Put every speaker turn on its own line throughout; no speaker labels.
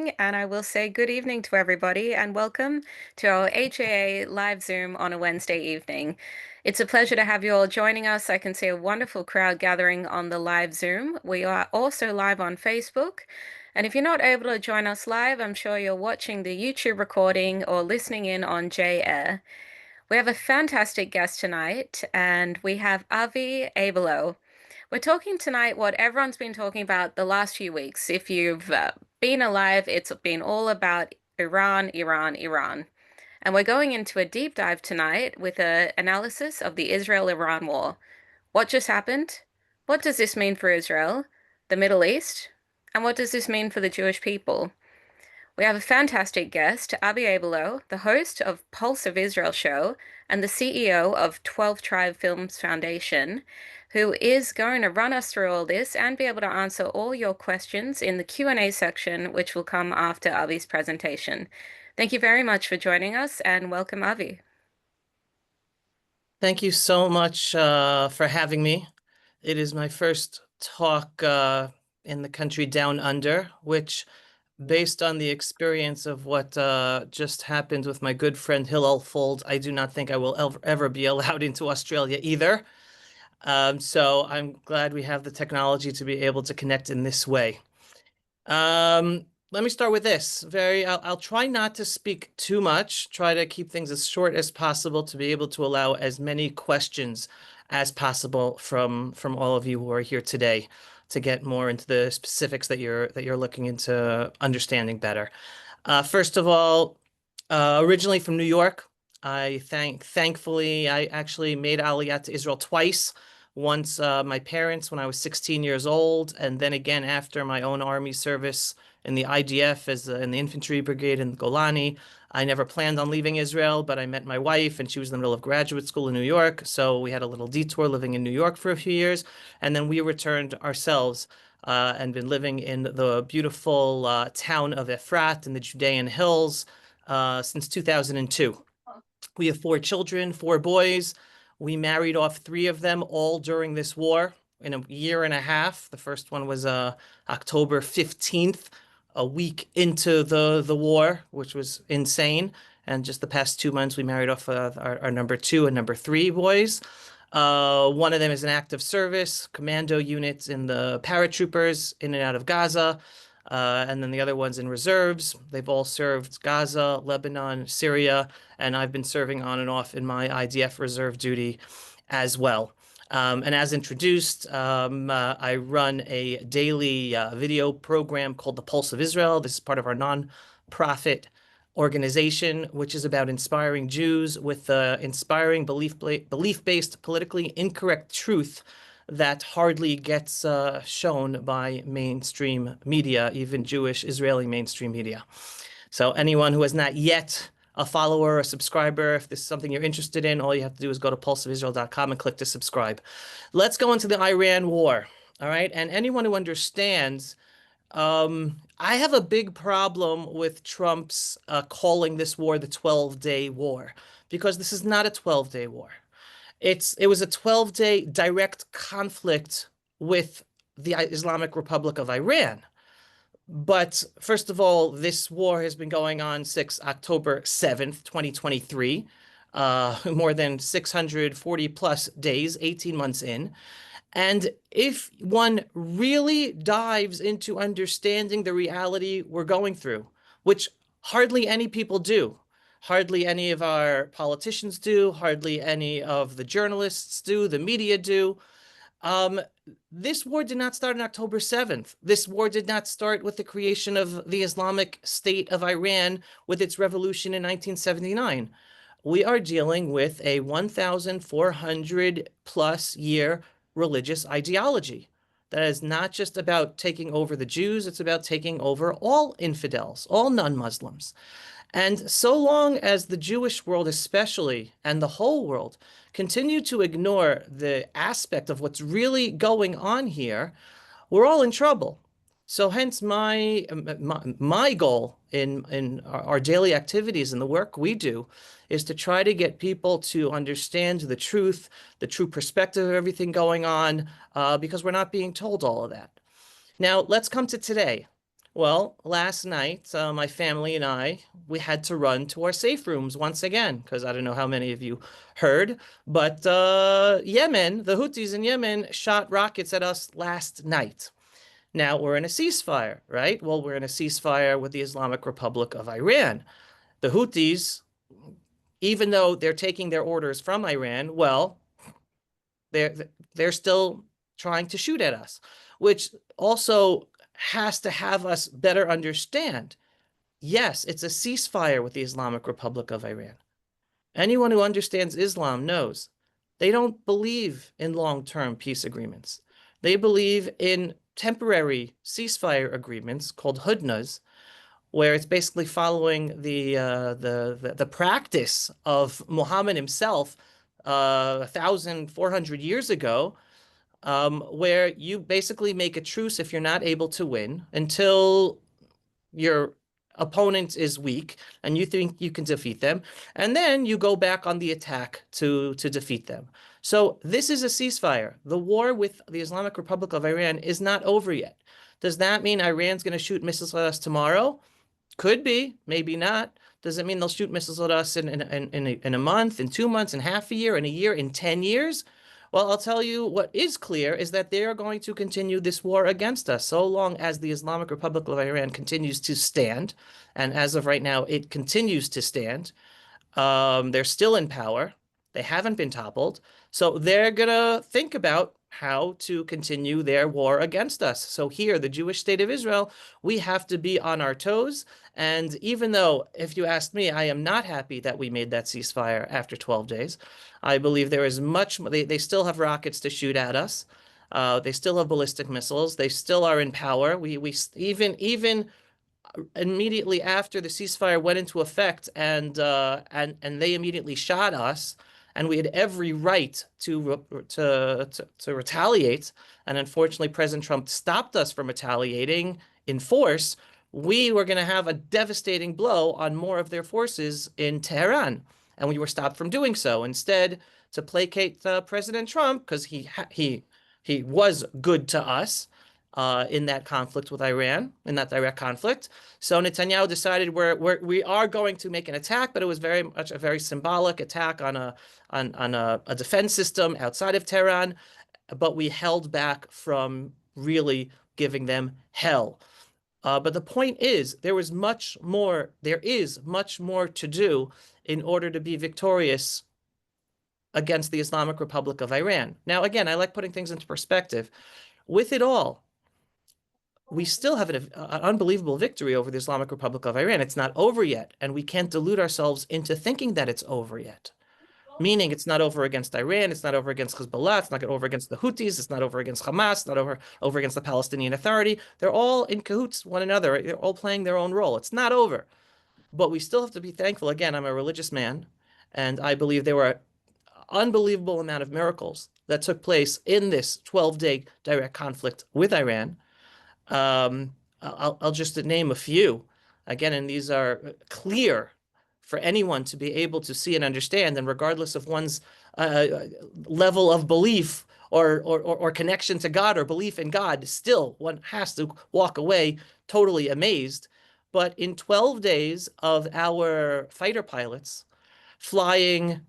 And I will say good evening to everybody and welcome to our HAA live Zoom on a Wednesday evening. It's a pleasure to have you all joining us. I can see a wonderful crowd gathering on the live Zoom. We are also live on Facebook. And if you're not able to join us live, I'm sure you're watching the YouTube recording or listening in on J Air. We have a fantastic guest tonight, and we have Avi Abelow. We're talking tonight what everyone's been talking about the last few weeks. If you've been alive, it's been all about Iran, Iran, Iran. And we're going into a deep dive tonight with an analysis of the Israel-Iran war. What just happened? What does this mean for Israel, the Middle East? And what does this mean for the Jewish people? We have a fantastic guest, Avi Abelow, the host of Pulse of Israel show and the CEO of 12 Tribe Films Foundation, who is going to run us through all this and be able to answer all your questions in the Q&A section, which will come after Avi's presentation. Thank you very much for joining us and welcome, Avi.
Thank you so much for having me. It is my first talk in the country down under, which, based on the experience of what just happened with my good friend Hillel Fold, I do not think I will ever be allowed into Australia either. So I'm glad we have the technology to be able to connect in this way. Let me start with this. I'll try not to speak too much, try to keep things as short as possible to be able to allow as many questions as possible from all of you who are here today to get more into the specifics that you're looking into understanding better. First of all, originally from New York, thankfully I actually made Aliyah to Israel twice. Once my parents when I was 16 years old, and then again after my own army service in the IDF in the infantry brigade in Golani. I never planned on leaving Israel, but I met my wife and she was in the middle of graduate school in New York. So we had a little detour living in New York for a few years. And then we returned ourselves and been living in the beautiful town of Efrat in the Judean hills since 2002. We have 4 children, 4 boys. We married off 3 of them all during this war in a year and a half. The first one was October 15th, a week into the war, which was insane. And just the past 2 months, we married off our number 2 and number 3 boys. One of them is an active service, commando units in the paratroopers in and out of Gaza. And then the other one's in reserves. They've all served Gaza, Lebanon, Syria, and I've been serving on and off in my IDF reserve duty as well. And as introduced, I run a daily video program called The Pulse of Israel. This is part of our nonprofit organization, which is about inspiring Jews with inspiring belief-based, politically incorrect truth that hardly gets shown by mainstream media, even Jewish Israeli mainstream media. So anyone who is not yet a follower or a subscriber, if this is something you're interested in, all you have to do is go to pulseofisrael.com and click to subscribe. Let's go into the Iran war, all right? And anyone who understands, I have a big problem with Trump's calling this war the 12-day war, because this is not a 12-day war. It was a 12-day direct conflict with the Islamic Republic of Iran. But first of all, this war has been going on since October 7th, 2023, more than 640 plus days, 18 months in. And if one really dives into understanding the reality we're going through, which hardly any people do, hardly any of our politicians do, hardly any of the journalists do, the media do, this war did not start on October 7th. This war did not start with the creation of the Islamic State of Iran with its revolution in 1979. We are dealing with a 1,400 plus year religious ideology that is not just about taking over the Jews, it's about taking over all infidels, all non-Muslims. And so long as the Jewish world especially, and the whole world, continue to ignore the aspect of what's really going on here, we're all in trouble. So hence my goal in our daily activities and the work we do is to try to get people to understand the truth, the true perspective of everything going on, because we're not being told all of that. Now, let's come to today. Well, last night, my family and we had to run to our safe rooms once again, because I don't know how many of you heard, but Yemen, the Houthis in Yemen shot rockets at us last night. Now we're in a ceasefire, right? Well, we're in a ceasefire with the Islamic Republic of Iran. The Houthis, even though they're taking their orders from Iran, well, they're they're still trying to shoot at us, which also has to have us better understand. Yes, it's a ceasefire with the Islamic Republic of Iran. Anyone who understands Islam knows they don't believe in long-term peace agreements. They believe in temporary ceasefire agreements called hudnas, where it's basically following the practice of Muhammad himself 1,400 years ago, where you basically make a truce if you're not able to win until your opponent is weak and you think you can defeat them, and then you go back on the attack to defeat them. So this is a ceasefire. The war with the Islamic Republic of Iran is not over yet. Does that mean Iran's going to shoot missiles at us tomorrow? Could be, maybe not. Does it mean they'll shoot missiles at us in a month, in 2 months, in half a year, in a year, in 10 years? Well, I'll tell you what is clear is that they are going to continue this war against us so long as the Islamic Republic of Iran continues to stand. And as of right now, it continues to stand. They're still in power. They haven't been toppled. So they're going to think about how to continue their war against us. So here, the Jewish state of Israel, we have to be on our toes. And even though, if you ask me, I am not happy that we made that ceasefire after 12 days, I believe there is much, they still have rockets to shoot at us. They still have ballistic missiles. They still are in power. We even immediately after the ceasefire went into effect and they immediately shot us, and we had every right to retaliate, and unfortunately President Trump stopped us from retaliating in force. We were going to have a devastating blow on more of their forces in Tehran, and we were stopped from doing so. Instead, to placate President Trump, because he was good to us in that conflict with Iran, in that direct conflict. So Netanyahu decided we are going to make an attack, but it was very much a very symbolic attack on a defense system outside of Tehran. But we held back from really giving them hell. But the point is, there is much more to do in order to be victorious against the Islamic Republic of Iran. Now, again, I like putting things into perspective. With it all, we still have an unbelievable victory over the Islamic Republic of Iran. It's not over yet, and we can't delude ourselves into thinking that it's over yet. Meaning it's not over against Iran, it's not over against Hezbollah, it's not over against the Houthis, it's not over against Hamas, it's not over against the Palestinian Authority. They're all in cahoots one another. Right? They're all playing their own role. It's not over. But we still have to be thankful. Again, I'm a religious man, and I believe there were an unbelievable amount of miracles that took place in this 12-day direct conflict with Iran. I'll just name a few again, and these are clear for anyone to be able to see and understand, and regardless of one's level of belief or connection to God or belief in God, still one has to walk away totally amazed. But in 12 days of our fighter pilots flying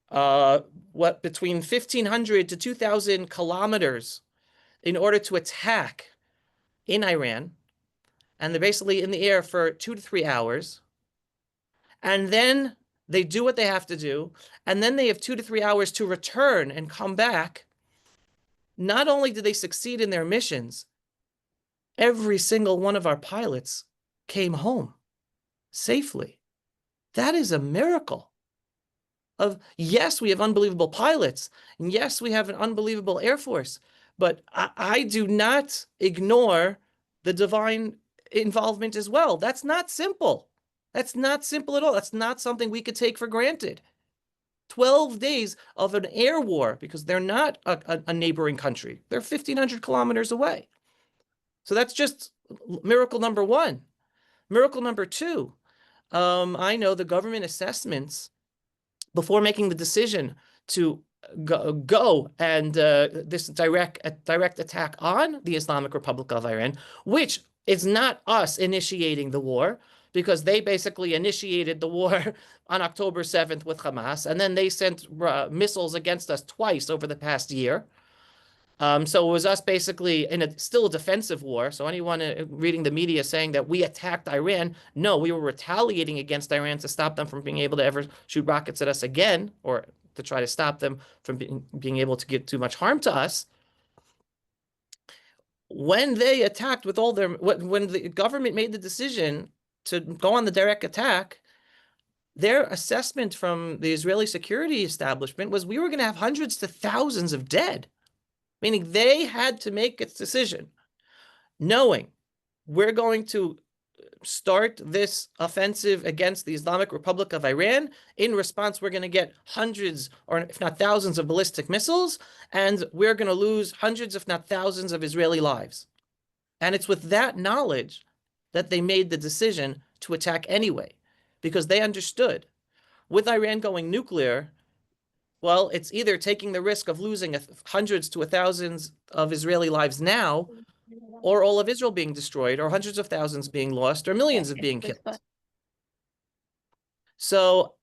between 1,500 to 2,000 kilometers in order to attack in Iran, and they're basically in the air for 2 to 3 hours, and then they do what they have to do, and then they have 2 to 3 hours to return and come back. Not only did they succeed in their missions, every single one of our pilots came home safely. That is a miracle. Yes, we have unbelievable pilots, and yes, we have an unbelievable Air Force, but I do not ignore the divine involvement as well. That's not simple. That's not simple at all. That's not something we could take for granted. 12 days of an air war, because they're not a neighboring country. They're 1,500 kilometers away. So that's just miracle number one. Miracle number two, I know the government assessments before making the decision to go and this direct attack on the Islamic Republic of Iran, which It's not us initiating the war because they basically initiated the war on October 7th with Hamas, and then they sent missiles against us twice over the past year. So it was us basically in a still a defensive war. So anyone reading the media saying that we attacked Iran, no, we were retaliating against Iran to stop them from being able to ever shoot rockets at us again, or to try to stop them from being able to get too much harm to us. When they attacked with all their, when the government made the decision to go on the direct attack, their assessment from the Israeli security establishment was we were going to have hundreds to thousands of dead, meaning they had to make its decision knowing we're going to start this offensive against the Islamic Republic of Iran. In response, we're going to get hundreds or if not thousands of ballistic missiles, and we're going to lose hundreds, if not thousands, of Israeli lives. And it's with that knowledge that they made the decision to attack anyway, because they understood with Iran going nuclear, well, it's either taking the risk of losing hundreds to thousands of Israeli lives now, or all of Israel being destroyed, or hundreds of thousands being lost, or millions of being killed. So,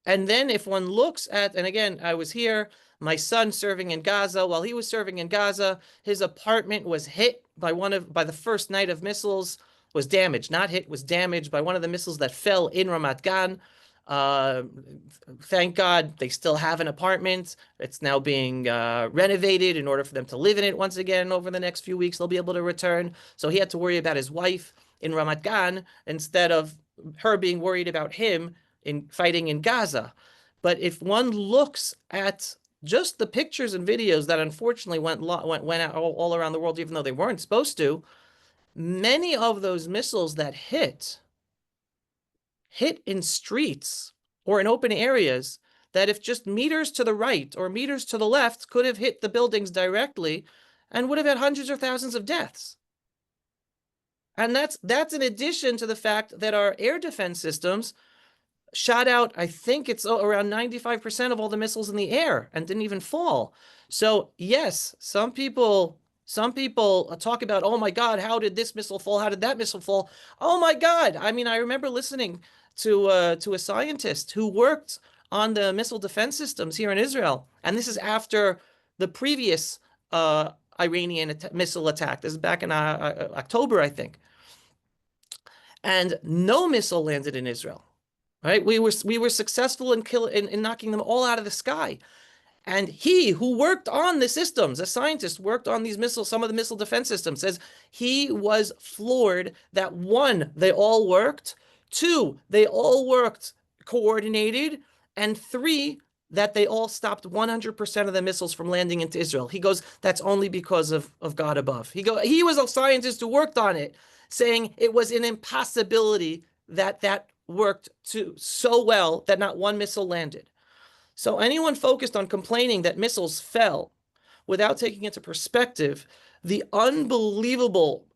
and then if one looks at, and again, I was here, my son serving in Gaza. While he was serving in Gaza, his apartment was hit by the first night of missiles, was damaged, not hit, was damaged by one of the missiles that fell in Ramat Gan. Uh, thank God they still have an apartment. It's now being renovated in order for them to live in it once again over the next few weeks. They'll be able to return. So he had to worry about his wife in Ramat Gan instead of her being worried about him in fighting in Gaza. But if one looks at just the pictures and videos that unfortunately went out all around the world, even though they weren't supposed to, many of those missiles that hit in streets or in open areas that if just meters to the right or meters to the left could have hit the buildings directly and would have had hundreds or thousands of deaths. And that's in addition to the fact that our air defense systems shot out, I think it's around 95% of all the missiles in the air and didn't even fall. So yes, some people talk about, oh my God, how did this missile fall? How did that missile fall? Oh my God. I mean, I remember listening to a scientist who worked on the missile defense systems here in Israel. And this is after the previous Iranian missile attack. This is back in October, I think. And no missile landed in Israel. Right? We were successful in knocking them all out of the sky. And he who worked on the systems, a scientist worked on these missiles, some of the missile defense systems, says he was floored that one, they all worked, two, they all worked coordinated, and three, that they all stopped 100% of the missiles from landing into Israel. He goes, that's only because of God above. He was a scientist who worked on it, saying it was an impossibility that worked so well that not one missile landed. So anyone focused on complaining that missiles fell without taking into perspective the unbelievable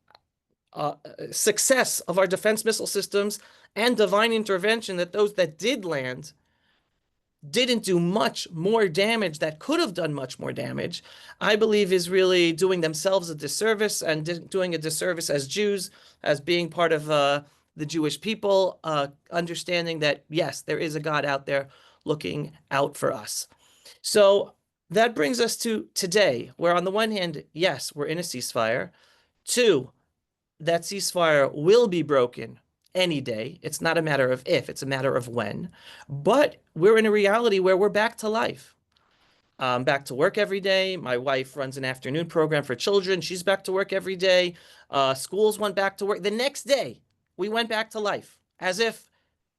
success of our defense missile systems and divine intervention that those that did land didn't do much more damage, that could have done much more damage, I believe is really doing themselves a disservice and doing a disservice as Jews, as being part of the Jewish people, understanding that, yes, there is a God out there looking out for us. So that brings us to today, where on the one hand, yes, we're in a ceasefire. Two, that ceasefire will be broken any day. It's not a matter of if, it's a matter of when. But we're in a reality where we're back to life. Back to work every day. My wife runs an afternoon program for children. She's back to work every day. Schools went back to work. The next day, we went back to life as if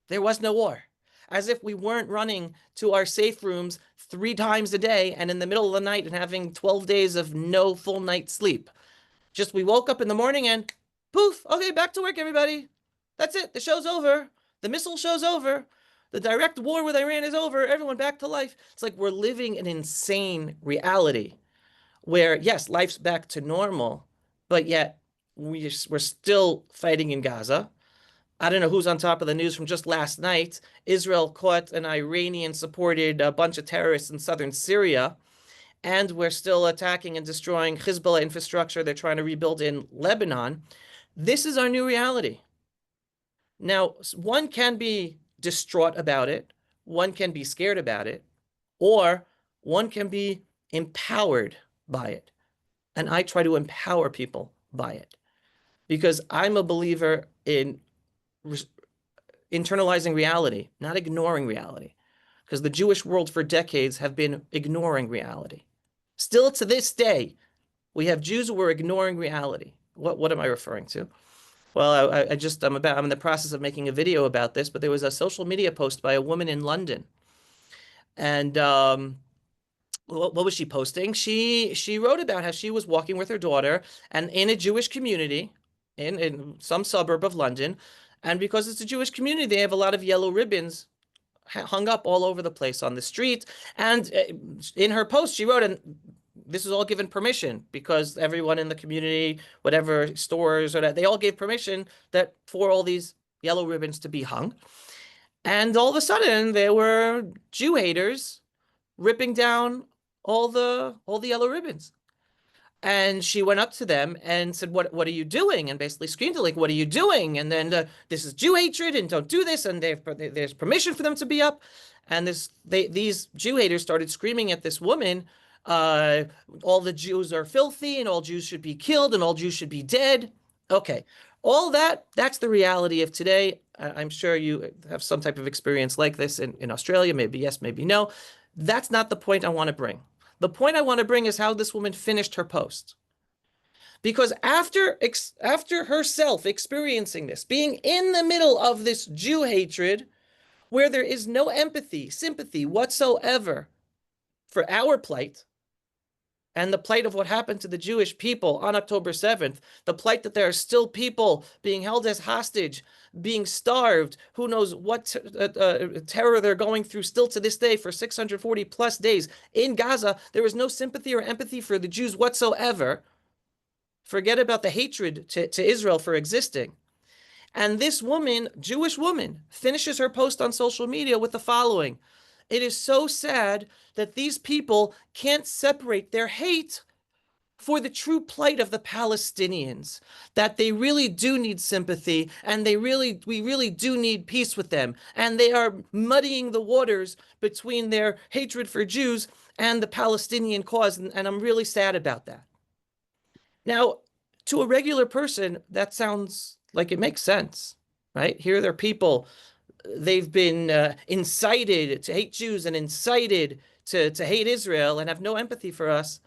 there was no war, as if we weren't running to our safe rooms 3 times a day and in the middle of the night and having 12 days of no full night's sleep. Just we woke up in the morning and poof, okay, back to work, everybody. That's it. The show's over. The missile show's over. The direct war with Iran is over. Everyone back to life. It's like we're living an insane reality where, yes, life's back to normal, but yet we're still fighting in Gaza. I don't know who's on top of the news from just last night. Israel caught an Iranian-supported bunch of terrorists in southern Syria, and we're still attacking and destroying Hezbollah infrastructure they're trying to rebuild in Lebanon. This is our new reality. Now, one can be distraught about it, one can be scared about it, or one can be empowered by it. And I try to empower people by it because I'm a believer in internalizing reality, not ignoring reality. Because the Jewish world for decades have been ignoring reality. Still to this day, we have Jews who are ignoring reality. What am I referring to? Well, I'm in the process of making a video about this, but there was a social media post by a woman in London, and what was she posting? She wrote about how she was walking with her daughter and in a Jewish community in some suburb of London, and because it's a Jewish community, they have a lot of yellow ribbons hung up all over the place on the street. And in her post, she wrote, and this is all given permission because everyone in the community, whatever stores or that, they all gave permission that for all these yellow ribbons to be hung. And all of a sudden, there were Jew haters ripping down all the yellow ribbons. And she went up to them and said, what are you doing? And basically screamed like, what are you doing? And then this is Jew hatred and don't do this. And there's permission for them to be up. And these Jew haters started screaming at this woman, uh, all the Jews are filthy and all Jews should be killed and all Jews should be dead. Okay. All that's the reality of today. I'm sure you have some type of experience like this in Australia. Maybe yes, maybe no. That's not the point I want to bring. The point I want to bring is how this woman finished her post. Because after herself experiencing this, being in the middle of this Jew hatred, where there is no empathy, sympathy whatsoever for our plight and the plight of what happened to the Jewish people on October 7th, the plight that there are still people being held as hostage, being starved, who knows what terror they're going through still to this day for 640 plus days in Gaza. There is no sympathy or empathy for the Jews whatsoever. Forget about the hatred to Israel for existing. And this woman, Jewish woman, finishes her post on social media with the following: it is so sad that these people can't separate their hate for the true plight of the Palestinians, that they really do need sympathy and we really do need peace with them. And they are muddying the waters between their hatred for Jews and the Palestinian cause. And I'm really sad about that. Now, to a regular person, that sounds like it makes sense, right? Here there are people, they've been incited to hate Jews and incited to hate Israel and have no empathy for us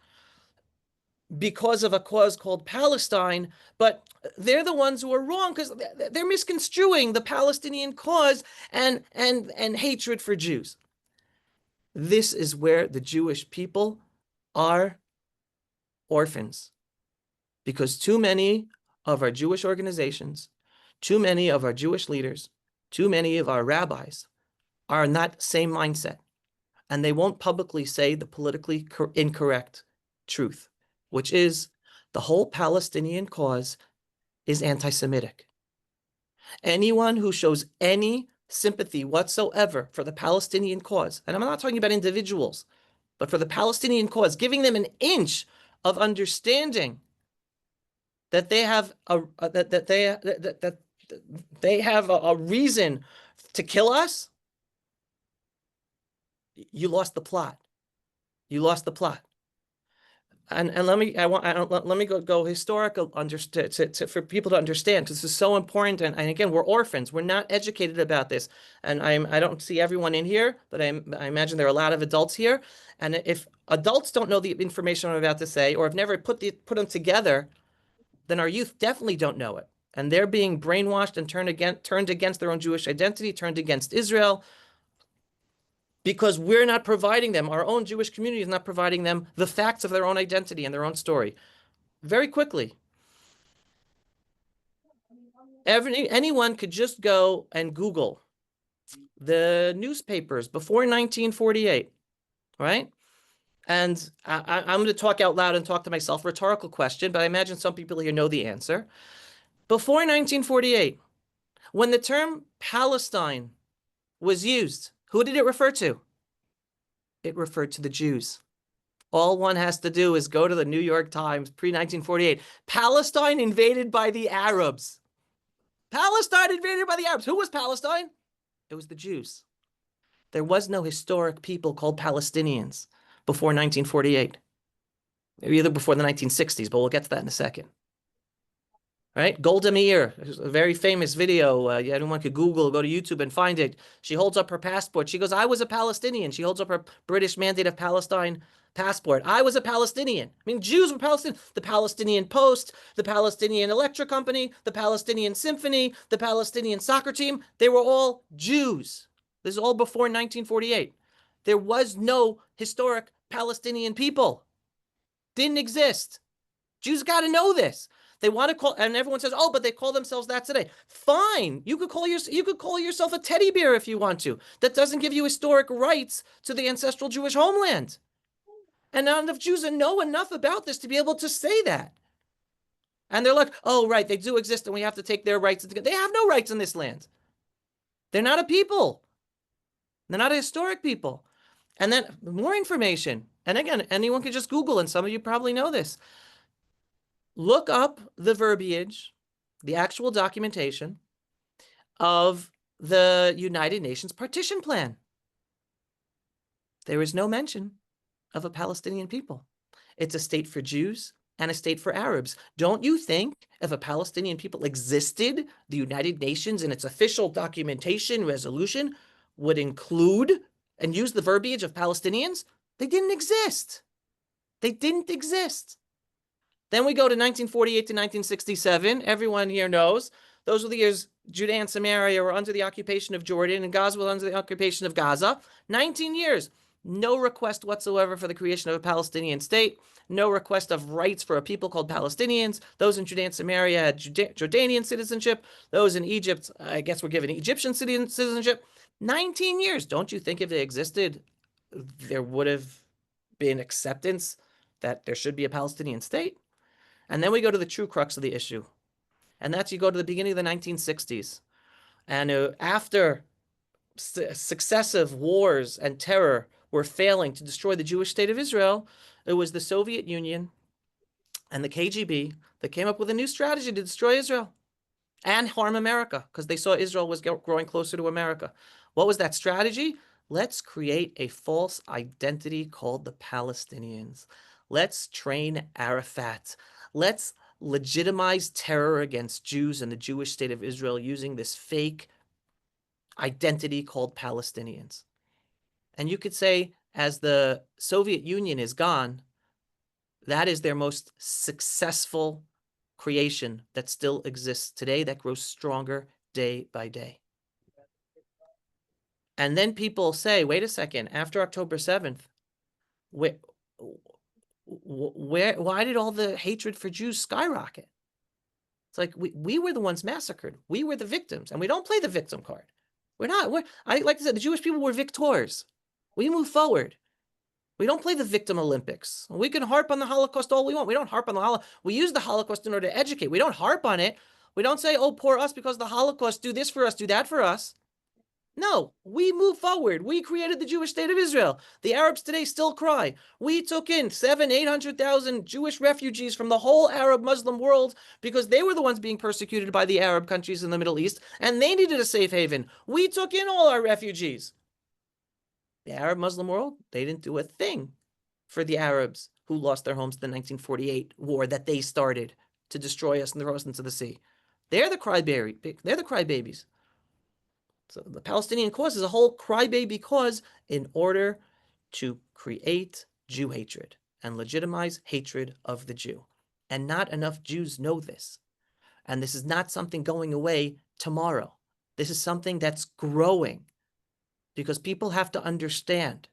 because of a cause called Palestine, but they're the ones who are wrong because they're misconstruing the Palestinian cause and hatred for Jews. This is where the Jewish people are orphans because too many of our Jewish organizations, too many of our Jewish leaders, too many of our rabbis are in that same mindset. And they won't publicly say the politically incorrect truth, which is the whole Palestinian cause is anti-Semitic. Anyone who shows any sympathy whatsoever for the Palestinian cause, and I'm not talking about individuals, but for the Palestinian cause, giving them an inch of understanding that they have that they have a reason to kill us, you lost the plot. You lost the plot. And let me go historical for people to understand, because this is so important. And again, we're orphans. We're not educated about this. And I don't see everyone in here, but I imagine there are a lot of adults here. And if adults don't know the information I'm about to say, or have never put them together, then our youth definitely don't know it. And they're being brainwashed and turned against their own Jewish identity, turned against Israel, because we're not providing them, our own Jewish community is not providing them the facts of their own identity and their own story. Very quickly, anyone could just go and Google the newspapers before 1948, right? And I'm going to talk out loud and talk to myself, rhetorical question, but I imagine some people here know the answer. Before 1948, when the term Palestine was used, who did it refer to? It referred to the Jews. All one has to do is go to the New York Times, pre-1948. Palestine invaded by the Arabs. Palestine invaded by the Arabs. Who was Palestine? It was the Jews. There was no historic people called Palestinians before 1948, either before the 1960s, but we'll get to that in a second. Right? Golda Meir, a very famous video. Anyone could Google, go to YouTube and find it. She holds up her passport. She goes, I was a Palestinian. She holds up her British Mandate of Palestine passport. I was a Palestinian. I mean, Jews were Palestinian. The Palestinian Post, the Palestinian Electric Company, the Palestinian Symphony, the Palestinian soccer team, they were all Jews. This is all before 1948. There was no historic Palestinian people. Didn't exist. Jews got to know this. They want to call, and everyone says, "Oh, but they call themselves that today." Fine, you could call yourself a teddy bear if you want to. That doesn't give you historic rights to the ancestral Jewish homeland. And not enough Jews know enough about this to be able to say that. And they're like, "Oh, right, they do exist, and we have to take their rights." They have no rights in this land. They're not a people. They're not a historic people. And then more information. And again, anyone can just Google, and some of you probably know this. Look up the verbiage, the actual documentation of the United Nations partition plan. There is no mention of a Palestinian people. It's a state for Jews and a state for Arabs. Don't you think if a Palestinian people existed, the United Nations in its official documentation resolution would include and use the verbiage of Palestinians? They didn't exist. They didn't exist. Then we go to 1948 to 1967. Everyone here knows those were the years Judea and Samaria were under the occupation of Jordan and Gaza was under the occupation of Gaza. 19 years. No request whatsoever for the creation of a Palestinian state. No request of rights for a people called Palestinians. Those in Judea and Samaria had Jordanian citizenship. Those in Egypt, I guess, were given Egyptian citizenship. 19 years. Don't you think if they existed, there would have been acceptance that there should be a Palestinian state? And then we go to the true crux of the issue. And that's you go to the beginning of the 1960s. And after successive wars and terror were failing to destroy the Jewish state of Israel, it was the Soviet Union and the KGB that came up with a new strategy to destroy Israel and harm America because they saw Israel was growing closer to America. What was that strategy? Let's create a false identity called the Palestinians. Let's train Arafat. Let's legitimize terror against Jews and the Jewish state of Israel using this fake identity called Palestinians. And you could say, as the Soviet Union is gone, that is their most successful creation that still exists today, that grows stronger day by day. And then people say, wait a second, after October 7th, why did all the hatred for Jews skyrocket? It's like we were the ones massacred. We were the victims, and we don't play the victim card. I like to say, the Jewish people were victors. We move forward. We don't play the victim Olympics. We can harp on the Holocaust all we want. We don't harp on the Holocaust. We use the Holocaust in order to educate. We don't harp on it. We don't say, oh, poor us because the Holocaust, do this for us, do that for us. No, we move forward. We created the Jewish state of Israel. The Arabs today still cry. We took in 800,000 Jewish refugees from the whole Arab Muslim world because they were the ones being persecuted by the Arab countries in the Middle East, and they needed a safe haven. We took in all our refugees. The Arab Muslim world, they didn't do a thing for the Arabs who lost their homes in the 1948 war that they started to destroy us and throw us into the sea. They're the crybabies. So the Palestinian cause is a whole crybaby cause in order to create Jew hatred and legitimize hatred of the Jew. And not enough Jews know this. And this is not something going away tomorrow. This is something that's growing because people have to understand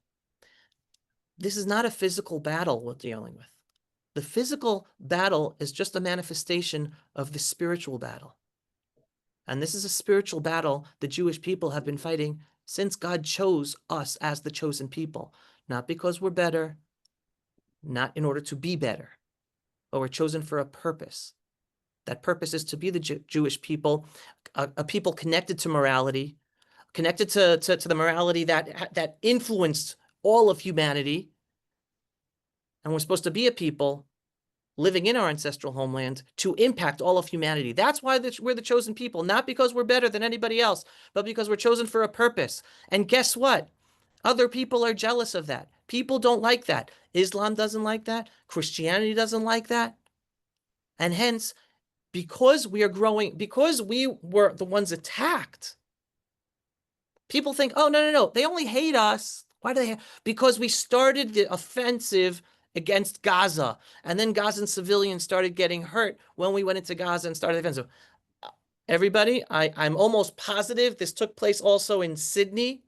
this is not a physical battle we're dealing with. The physical battle is just a manifestation of the spiritual battle. And this is a spiritual battle the Jewish people have been fighting since God chose us as the chosen people. Not because we're better, not in order to be better, but we're chosen for a purpose. That purpose is to be the Jewish people, a people connected to morality, connected to the morality that influenced all of humanity, And we're supposed to be a people living in our ancestral homeland to impact all of humanity. That's why we're the chosen people, not because we're better than anybody else, but because we're chosen for a purpose. And guess what? Other people are jealous of that. People don't like that. Islam doesn't like that. Christianity doesn't like that. And hence, because we are growing, because we were the ones attacked, people think, oh, no, no, no, they only hate us. Why do they hate? Because we started the offensive against Gaza, and then Gazan civilians started getting hurt when we went into Gaza and started the offensive. Everybody, I'm almost positive this took place also in Sydney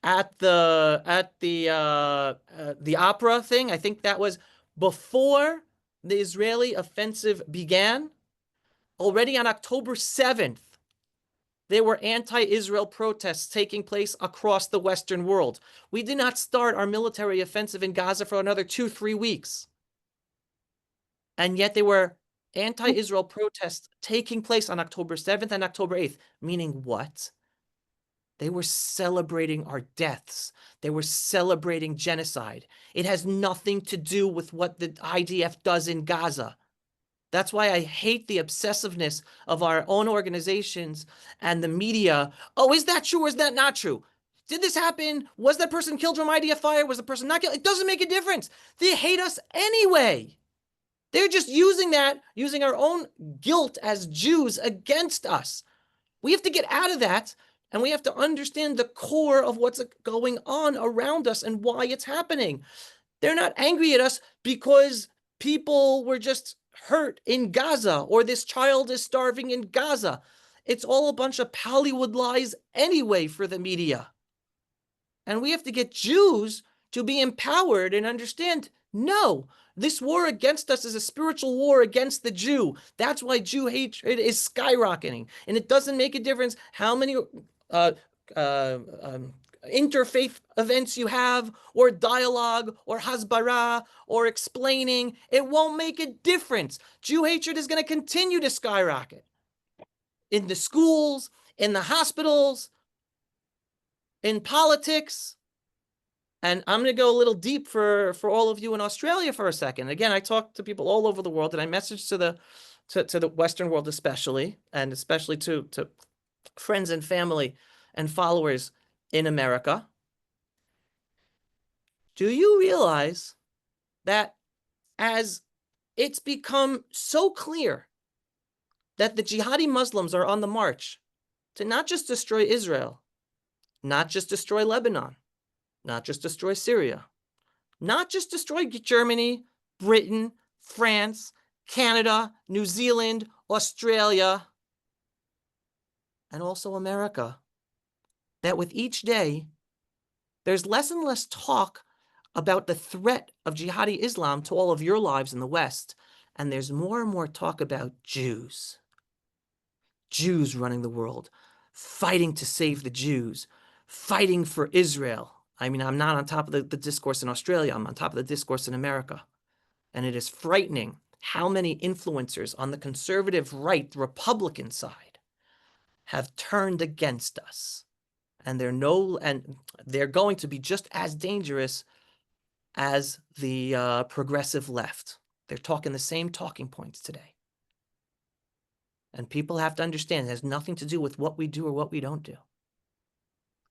at the opera thing. I think that was before the Israeli offensive began. Already on October 7th, there were anti-Israel protests taking place across the Western world. We did not start our military offensive in Gaza for another 2-3 weeks. And yet there were anti-Israel protests taking place on October 7th and October 8th. Meaning what? They were celebrating our deaths. They were celebrating genocide. It has nothing to do with what the IDF does in Gaza. That's why I hate the obsessiveness of our own organizations and the media. Oh, is that true or is that not true? Did this happen? Was that person killed from IDF fire? Was the person not killed? It doesn't make a difference. They hate us anyway. They're just using that, using our own guilt as Jews against us. We have to get out of that, and we have to understand the core of what's going on around us and why it's happening. They're not angry at us because people were just hurt in Gaza or this child is starving in Gaza. It's all a bunch of Hollywood lies anyway for the media. And we have to get Jews to be empowered and understand, no, this war against us is a spiritual war against the Jew. That's why Jew hatred is skyrocketing. And it doesn't make a difference how many uh, uh, um, interfaith events you have, or dialogue, or hasbara, or explaining. It won't make a difference. Jew hatred is going to continue to skyrocket in the schools, in the hospitals, in politics. And I'm going to go a little deep for all of you in Australia for a second. Again, I talk to people all over the world, and I message to the Western world especially, and especially to friends and family and followers in America. Do you realize that as it's become so clear that the jihadi Muslims are on the march to not just destroy Israel, not just destroy Lebanon, not just destroy Syria, not just destroy Germany, Britain, France, Canada, New Zealand, Australia, and also America, that with each day, there's less and less talk about the threat of jihadi Islam to all of your lives in the West, and there's more and more talk about Jews. Jews running the world, fighting to save the Jews, fighting for Israel. I mean, I'm not on top of the discourse in Australia, I'm on top of the discourse in America. And it is frightening how many influencers on the conservative right, the Republican side, have turned against us. And they're going to be just as dangerous as the progressive left. They're talking the same talking points today. And people have to understand it has nothing to do with what we do or what we don't do.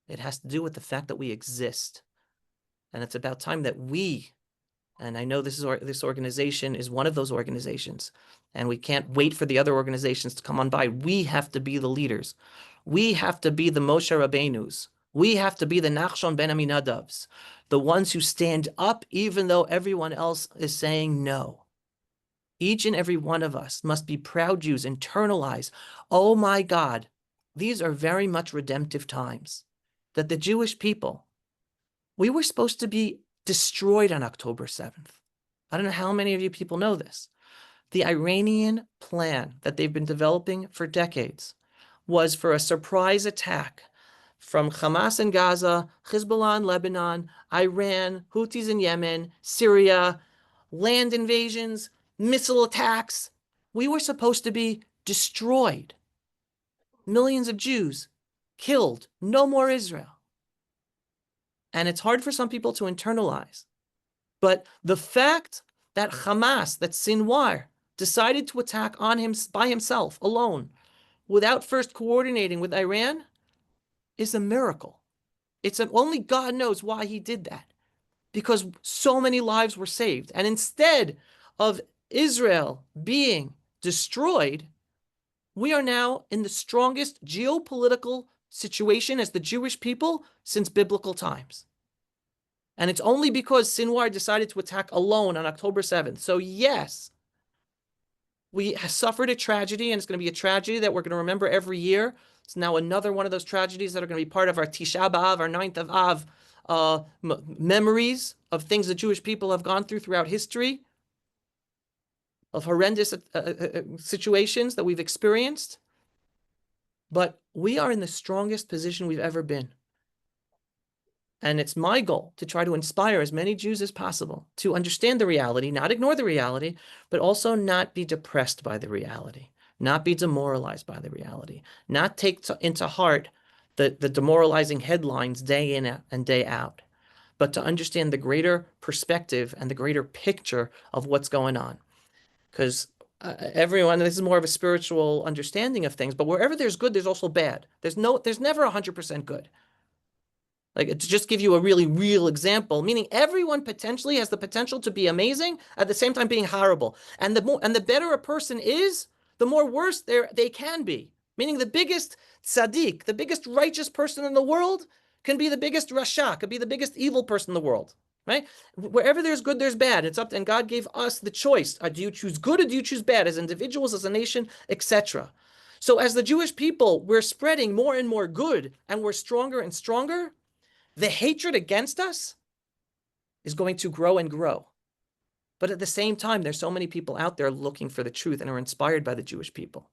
It has to do with the fact that we exist. And it's about time that we, and I know this organization is one of those organizations, and we can't wait for the other organizations to come on by. We have to be the leaders. We have to be the Moshe Rabbeinus. We have to be the Nachshon ben Aminadavs, the ones who stand up even though everyone else is saying no. Each and every one of us must be proud Jews, internalize, oh my God, these are very much redemptive times. That the Jewish people, we were supposed to be destroyed on October 7th. I don't know how many of you people know this. The Iranian plan that they've been developing for decades was for a surprise attack from Hamas in Gaza, Hezbollah in Lebanon, Iran, Houthis in Yemen, Syria, land invasions, missile attacks. We were supposed to be destroyed. Millions of Jews killed. No more Israel. And it's hard for some people to internalize But the fact that Hamas, that Sinwar, decided to attack on him by himself, alone, without first coordinating with Iran, is a miracle. Only God knows why he did that. Because so many lives were saved. And instead of Israel being destroyed, we are now in the strongest geopolitical situation as the Jewish people since biblical times. And it's only because Sinwar decided to attack alone on October 7th. So yes, we suffered a tragedy, and it's going to be a tragedy that we're going to remember every year. It's now another one of those tragedies that are going to be part of our Tisha B'Av, our 9th of Av, memories of things the Jewish people have gone through throughout history, of horrendous situations that we've experienced. But we are in the strongest position we've ever been. And it's my goal to try to inspire as many Jews as possible to understand the reality, not ignore the reality, but also not be depressed by the reality, not be demoralized by the reality, not take into heart the demoralizing headlines day in and day out, but to understand the greater perspective and the greater picture of what's going on. Because everyone, this is more of a spiritual understanding of things, but wherever there's good, there's also bad. There's never 100% good. Like, to just give you a really real example, meaning everyone potentially has the potential to be amazing at the same time being horrible. And the better a person is, the more worse they can be. Meaning the biggest tzaddik, the biggest righteous person in the world can be the biggest rasha, could be the biggest evil person in the world. Right? Wherever there's good, there's bad. It's up to, and God gave us the choice. Do you choose good or do you choose bad as individuals, as a nation, etc. So as the Jewish people, we're spreading more and more good, and we're stronger and stronger. The hatred against us is going to grow and grow. But at the same time, there's so many people out there looking for the truth and are inspired by the Jewish people.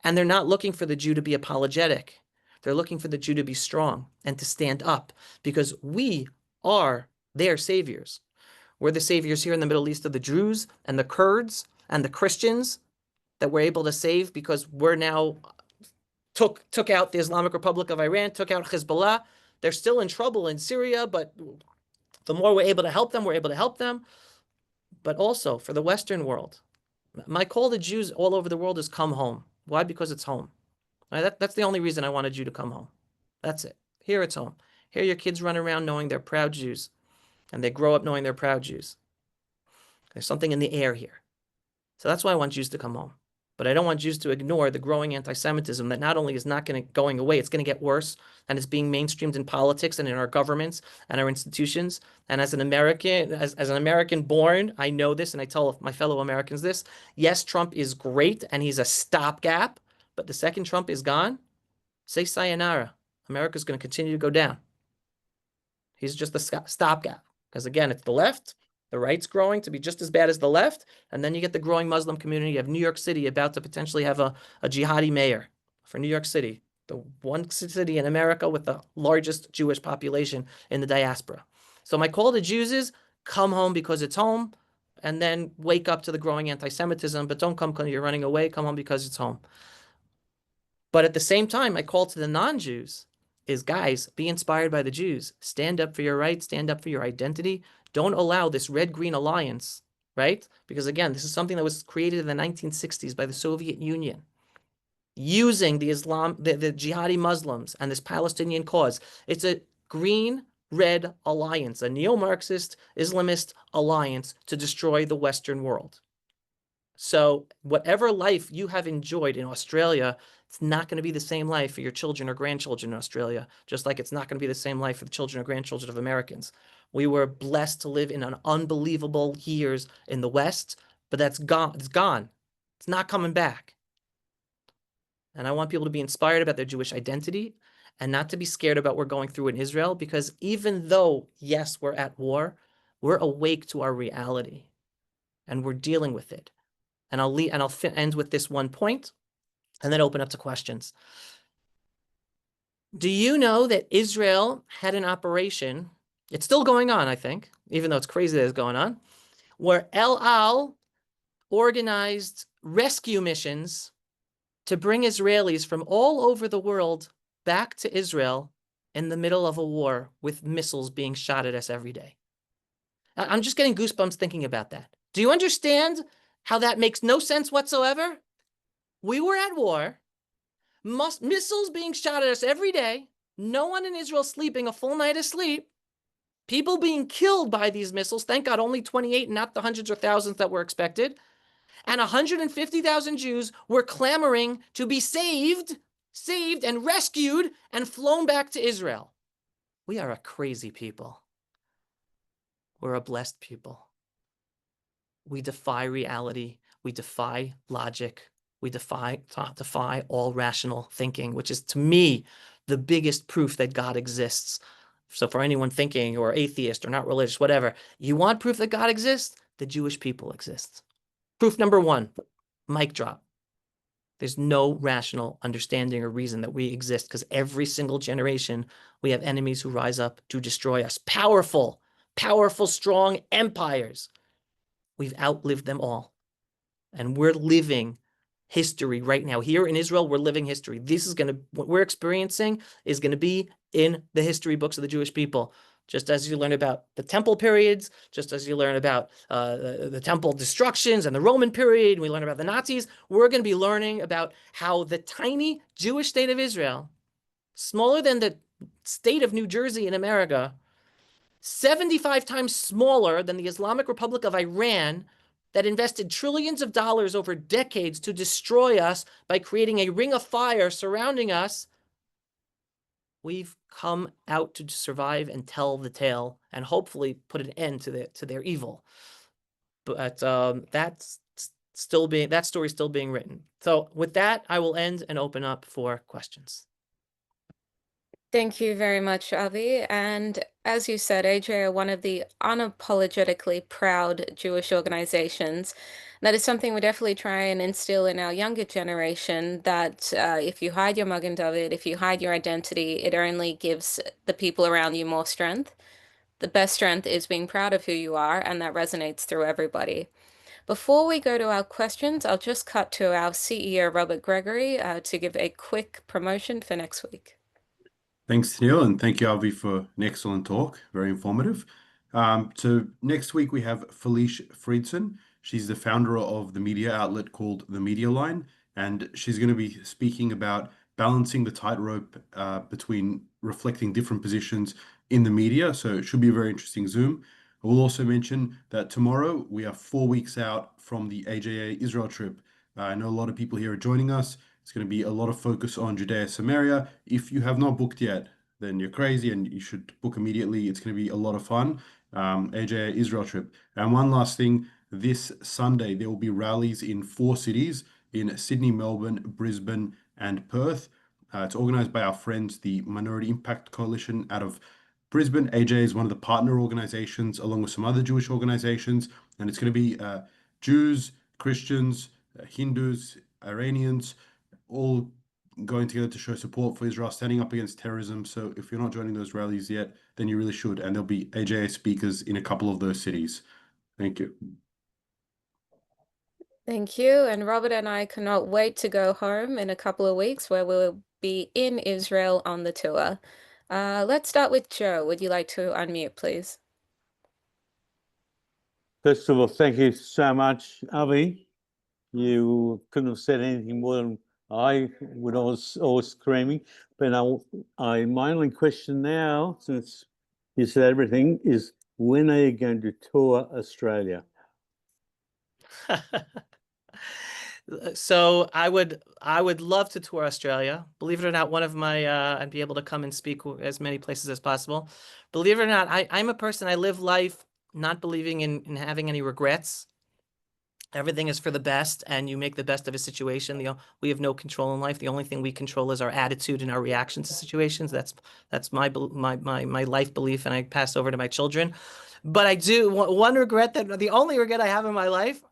And they're not looking for the Jew to be apologetic. They're looking for the Jew to be strong and to stand up, because we are their saviors. We're the saviors here in the Middle East of the Druze and the Kurds and the Christians that we're able to save because we're now took out the Islamic Republic of Iran, took out Hezbollah. They're still in trouble in Syria, but the more we're able to help them, we're able to help them. But also for the Western world, my call to Jews all over the world is come home. Why? Because it's home. Right? That's the only reason I wanted you to come home. That's it. Here it's home. Here your kids run around knowing they're proud Jews, and they grow up knowing they're proud Jews. There's something in the air here. So that's why I want Jews to come home. But I don't want Jews to ignore the growing anti-Semitism that not only is not going away, it's going to get worse, and it's being mainstreamed in politics and in our governments and our institutions. And as an American, as an American born, I know this, and I tell my fellow Americans this. Yes, Trump is great, and he's a stopgap, but the second Trump is gone, say sayonara. America's going to continue to go down. He's just a stopgap. Because again, it's the left. The right's growing to be just as bad as the left. And then you get the growing Muslim community of New York City about to potentially have a jihadi mayor for New York City, the one city in America with the largest Jewish population in the diaspora. So my call to Jews is come home because it's home, and then wake up to the growing anti-Semitism, but don't come because you're running away. Come home because it's home. But at the same time, my call to the non-Jews is, guys, be inspired by the Jews. Stand up for your rights. Stand up for your identity. Don't allow this red-green alliance, right? Because again, this is something that was created in the 1960s by the Soviet Union, using the jihadi Muslims and this Palestinian cause. It's a green-red alliance, a neo-Marxist Islamist alliance to destroy the Western world. So whatever life you have enjoyed in Australia, it's not going to be the same life for your children or grandchildren in Australia, just like it's not going to be the same life for the children or grandchildren of Americans. We were blessed to live in an unbelievable years in the West, but that's gone. It's gone. It's not coming back. And I want people to be inspired about their Jewish identity and not to be scared about what we're going through in Israel, because even though, yes, we're at war, we're awake to our reality and we're dealing with it. And I'll end with this one point and then open up to questions. Do you know that Israel had an operation? It's still going on, I think, even though it's crazy that it's going on, where El Al organized rescue missions to bring Israelis from all over the world back to Israel in the middle of a war with missiles being shot at us every day. I'm just getting goosebumps thinking about that. Do you understand how that makes no sense whatsoever? We were at war, missiles being shot at us every day, no one in Israel sleeping a full night of sleep, people being killed by these missiles. Thank God, only 28, not the hundreds or thousands that were expected. And 150,000 Jews were clamoring to be saved and rescued and flown back to Israel. We are a crazy people. We're a blessed people. We defy reality. We defy logic. We defy all rational thinking, which is, to me, the biggest proof that God exists. So for anyone thinking or atheist or not religious, whatever, you want proof that God exists? The Jewish people exist. Proof number one, mic drop. There's no rational understanding or reason that we exist, because every single generation we have enemies who rise up to destroy us. Powerful, strong empires. We've outlived them all. And we're living history right now. Here in Israel, we're living history. What we're experiencing is going to be in the history books of the Jewish people. Just as you learn about the temple periods, just as you learn about the temple destructions and the Roman period, and we learn about the Nazis, we're going to be learning about how the tiny Jewish state of Israel, smaller than the state of New Jersey in America, 75 times smaller than the Islamic Republic of Iran, that invested trillions of dollars over decades to destroy us by creating a ring of fire surrounding us. We've come out to survive and tell the tale and hopefully put an end to their evil. But that story's still being written. So with that, I will end and open up for questions.
Thank you very much, Avi. And as you said, AJ are one of the unapologetically proud Jewish organizations. That is something we definitely try and instill in our younger generation, that if you hide your Magen David, if you hide your identity, it only gives the people around you more strength. The best strength is being proud of who you are, and that resonates through everybody. Before we go to our questions, I'll just cut to our CEO, Robert Gregory, to give a quick promotion for next week.
Thanks, Neil, and thank you, Avi, for an excellent talk. Very informative. So next week we have Felice Friedson. She's the founder of the media outlet called The Media Line, and she's going to be speaking about balancing the tightrope between reflecting different positions in the media. So it should be a very interesting Zoom. I will also mention that tomorrow we are 4 weeks out from the AJA Israel trip. I know a lot of people here are joining us. It's going to be a lot of focus on Judea Samaria. If you have not booked yet, then you're crazy and you should book immediately. It's going to be a lot of fun. AJA Israel trip. And one last thing, this Sunday there will be rallies in 4 cities in Sydney, Melbourne, Brisbane, and Perth. It's organized by our friends, the Minority Impact Coalition out of Brisbane. AJA is one of the partner organizations along with some other Jewish organizations. And it's going to be Jews, Christians, Hindus, Iranians, all going together to show support for Israel, standing up against terrorism. So if you're not joining those rallies yet, then you really should. And there'll be AJA speakers in a couple of those cities. Thank you.
Thank you. And Robert and I cannot wait to go home in a couple of weeks, where we'll be in Israel on the tour. Let's start with Joe. Would you like to unmute, please?
First of all, thank you so much, Avi. You couldn't have said anything more than I would always screaming. But my only question now, since you said everything, is when are you going to tour Australia?
So I would love to tour Australia. Believe it or not, I'd be able to come and speak as many places as possible. Believe it or not, I'm a person, I live life not believing in having any regrets. Everything is for the best, and you make the best of a situation. We have no control in life. The only thing we control is our attitude and our reaction to situations. That's my life belief, and I pass over to my children. But I do one regret, that the only regret I have in my life,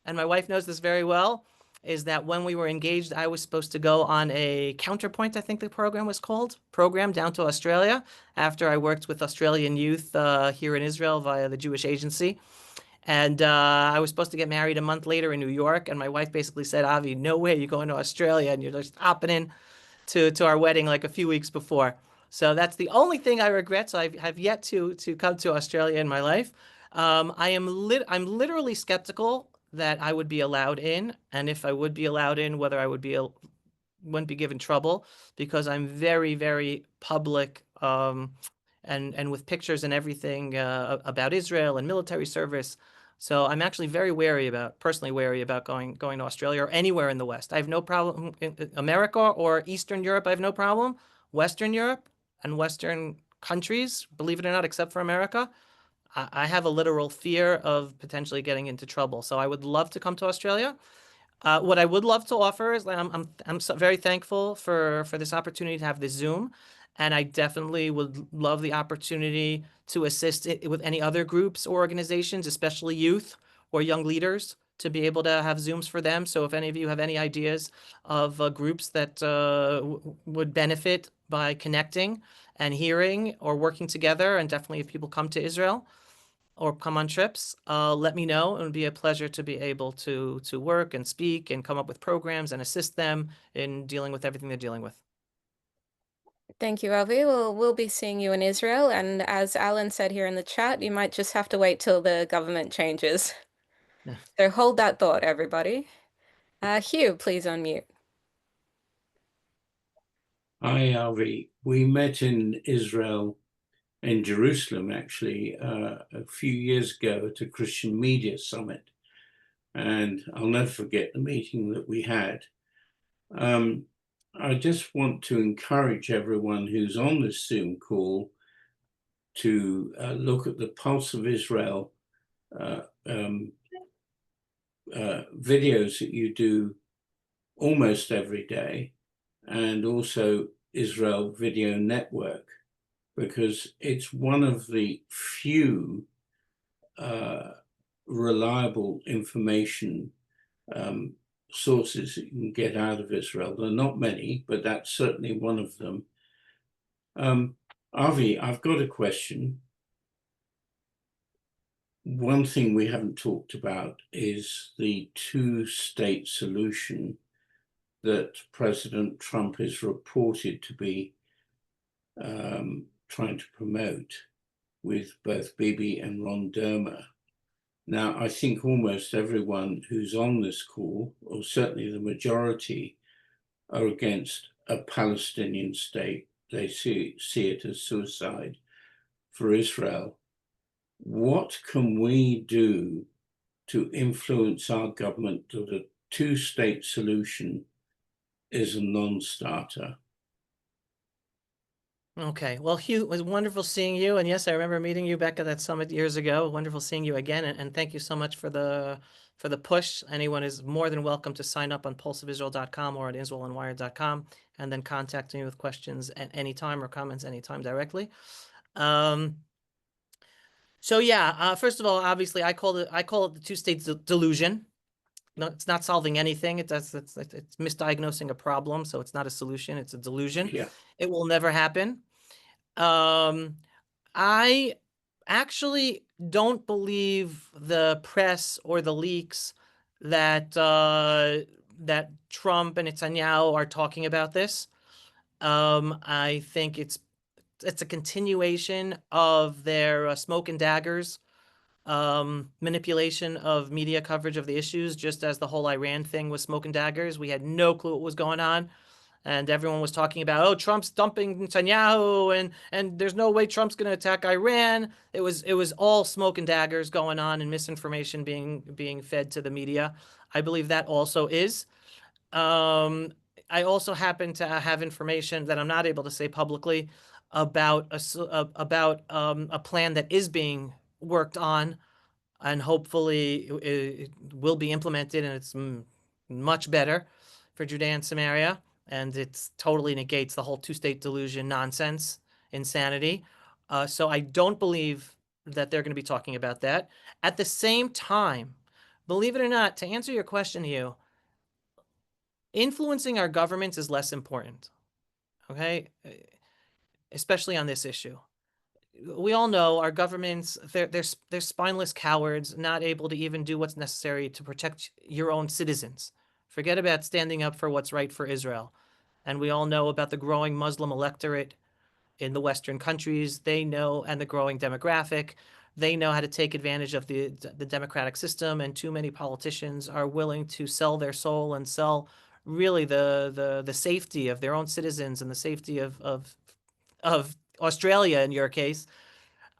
and my wife knows this very well, is that when we were engaged, I was supposed to go on a Counterpoint, I think the program was called, program down to Australia, after I worked with Australian youth here in Israel via the Jewish Agency. And I was supposed to get married a month later in New York, and my wife basically said, Avi, no way you're going to Australia, and you're just hopping in to our wedding like a few weeks before. So that's the only thing I regret. So I have yet to come to Australia in my life. I'm literally skeptical that I would be allowed in, and if I would be allowed in, whether I wouldn't be given trouble, because I'm very, very public, and with pictures and everything about Israel and military service. So I'm actually personally wary about going to Australia or anywhere in the West. I have no problem in America or Eastern Europe. I have no problem. Western Europe and Western countries, believe it or not, except for America, I have a literal fear of potentially getting into trouble. So I would love to come to Australia. What I would love to offer is, like, I'm so very thankful for this opportunity to have this Zoom, and I definitely would love the opportunity to assist with any other groups or organizations, especially youth or young leaders, to be able to have Zooms for them. So if any of you have any ideas of groups that would benefit by connecting and hearing or working together, and definitely if people come to Israel or come on trips, let me know. It would be a pleasure to be able to work and speak and come up with programs and assist them in dealing with everything they're dealing with.
Thank you, Avi. Well, we'll be seeing you in Israel, and as Alan said here in the chat, you might just have to wait till the government changes.
Yeah.
So hold that thought, everybody. Hugh, please unmute.
Hi, Avi. We met in Israel, in Jerusalem, actually, a few years ago at a Christian Media Summit. And I'll never forget the meeting that we had. I just want to encourage everyone who's on this Zoom call to look at the Pulse of Israel videos that you do almost every day, and also Israel Video Network, because it's one of the few reliable information sources that you can get out of Israel. There are not many, but that's certainly one of them. Avi, I've got a question. One thing we haven't talked about is the two-state solution that President Trump is reported to be trying to promote with both Bibi and Ron Dermer. Now, I think almost everyone who's on this call, or certainly the majority, are against a Palestinian state. They see it as suicide for Israel. What can we do to influence our government that a two-state solution is a non-starter?
Okay. Well, Hugh, it was wonderful seeing you. And yes, I remember meeting you back at that summit years ago. Wonderful seeing you again. And thank you so much for the push. Anyone is more than welcome to sign up on pulseofisrael.com or at israelandwired.com, and then contact me with questions at any time or comments anytime directly. So yeah, first of all, obviously I call it the two-state delusion. No, it's not solving anything. It's misdiagnosing a problem, so it's not a solution. It's a delusion.
Yeah.
It will never happen. I actually don't believe the press or the leaks that that Trump and Netanyahu are talking about this. I think it's a continuation of their smoke and daggers manipulation of media coverage of the issues, just as the whole Iran thing was smoke and daggers. We had no clue what was going on. And everyone was talking about, oh, Trump's dumping Netanyahu, and there's no way Trump's going to attack Iran. It was all smoke and daggers going on and misinformation being fed to the media. I believe that also is. I also happen to have information that I'm not able to say publicly about a plan that is being worked on, and hopefully it will be implemented, and it's much better for Judea and Samaria, and it totally negates the whole two-state delusion nonsense, insanity. So I don't believe that they're going to be talking about that. At the same time, believe it or not, to answer your question, Hugh, influencing our governments is less important, okay? Especially on this issue. We all know our governments, they're spineless cowards, not able to even do what's necessary to protect your own citizens. Forget about standing up for what's right for Israel. And we all know about the growing Muslim electorate in the Western countries. They know, and the growing demographic. they know how to take advantage of the democratic system, and too many politicians are willing to sell their soul and sell really the safety of their own citizens and the safety of Australia in your case,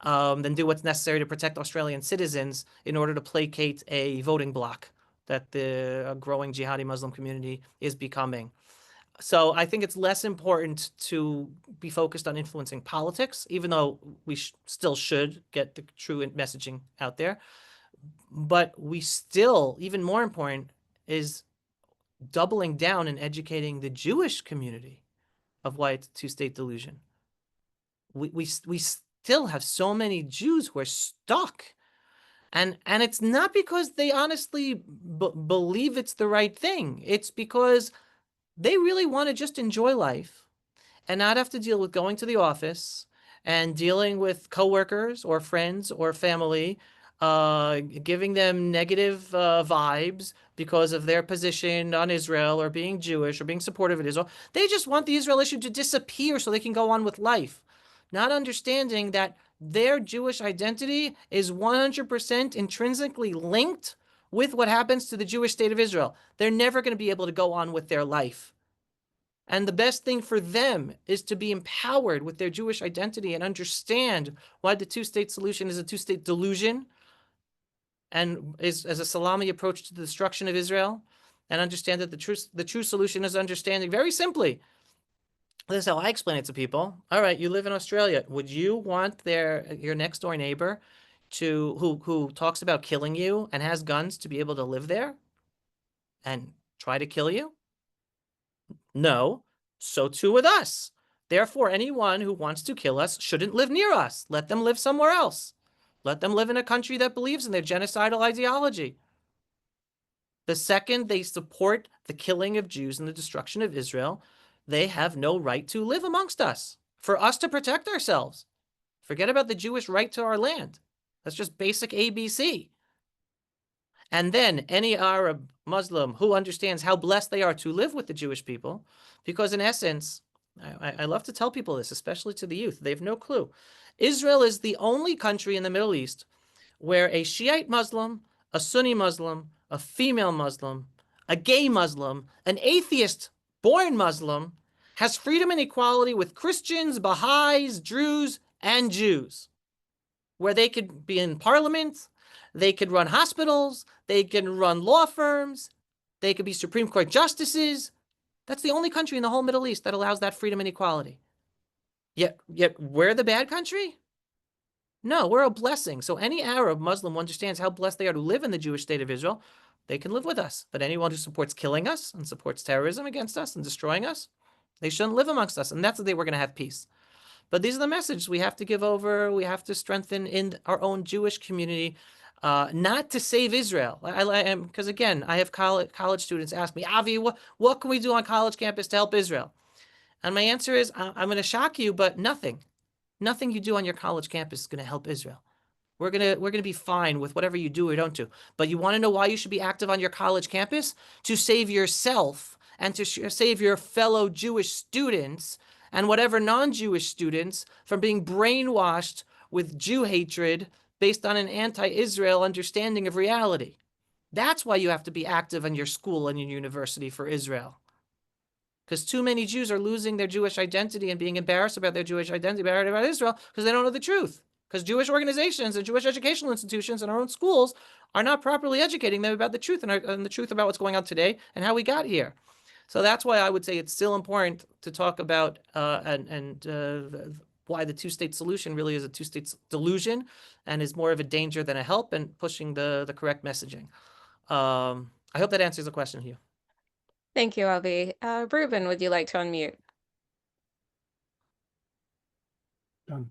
than do what's necessary to protect Australian citizens in order to placate a voting bloc that the growing jihadi Muslim community is becoming. So I think it's less important to be focused on influencing politics, even though we still should get the true messaging out there. But we still, even more important, is doubling down and educating the Jewish community of why it's a two-state delusion. We still have so many Jews who are stuck. And it's not because they honestly believe it's the right thing. It's because they really want to just enjoy life and not have to deal with going to the office and dealing with coworkers or friends or family, giving them negative vibes because of their position on Israel or being Jewish or being supportive of Israel. They just want the Israel issue to disappear so they can go on with life, not understanding that their Jewish identity is 100% intrinsically linked with what happens to the Jewish state of Israel. They're never going to be able to go on with their life. And the best thing for them is to be empowered with their Jewish identity and understand why the two-state solution is a two-state delusion and is as a salami approach to the destruction of Israel, and understand that the true solution is understanding very simply. This is how I explain it to people. All right, you live in Australia. Would you want your next door neighbor who talks about killing you and has guns to be able to live there and try to kill you? No, so too with us. Therefore, anyone who wants to kill us shouldn't live near us. Let them live somewhere else. Let them live in a country that believes in their genocidal ideology. The second they support the killing of Jews and the destruction of Israel, they have no right to live amongst us, for us to protect ourselves. Forget about the Jewish right to our land. That's just basic ABC. And then any Arab Muslim who understands how blessed they are to live with the Jewish people, because in essence, I love to tell people this, especially to the youth, they have no clue. Israel is the only country in the Middle East where a Shiite Muslim, a Sunni Muslim, a female Muslim, a gay Muslim, an atheist-born Muslim has freedom and equality with Christians, Baha'is, Druze, and Jews, where they could be in parliament, they could run hospitals, they can run law firms, they could be Supreme Court justices. That's the only country in the whole Middle East that allows that freedom and equality. Yet we're the bad country? No, we're a blessing. So any Arab Muslim who understands how blessed they are to live in the Jewish state of Israel, they can live with us. But anyone who supports killing us and supports terrorism against us and destroying us, they shouldn't live amongst us. And that's the day we're going to have peace. But these are the messages we have to give over. We have to strengthen in our own Jewish community, not to save Israel. Because again, I have college students ask me, Avi, what can we do on college campus to help Israel? And my answer is, I'm going to shock you, but nothing. Nothing you do on your college campus is going to help Israel. We're gonna be fine with whatever you do or don't do. But you want to know why you should be active on your college campus? To save yourself and to save your fellow Jewish students and whatever non-Jewish students from being brainwashed with Jew hatred based on an anti-Israel understanding of reality. That's why you have to be active in your school and your university for Israel. Because too many Jews are losing their Jewish identity and being embarrassed about their Jewish identity, about Israel, because they don't know the truth. Because Jewish organizations and Jewish educational institutions and our own schools are not properly educating them about the truth and the truth about what's going on today and how we got here. So that's why I would say it's still important to talk about why the two-state solution really is a two-state delusion and is more of a danger than a help, and pushing the correct messaging. I hope that answers the question, Hugh.
Thank you, Avi. Ruben, would you like to unmute?
Done.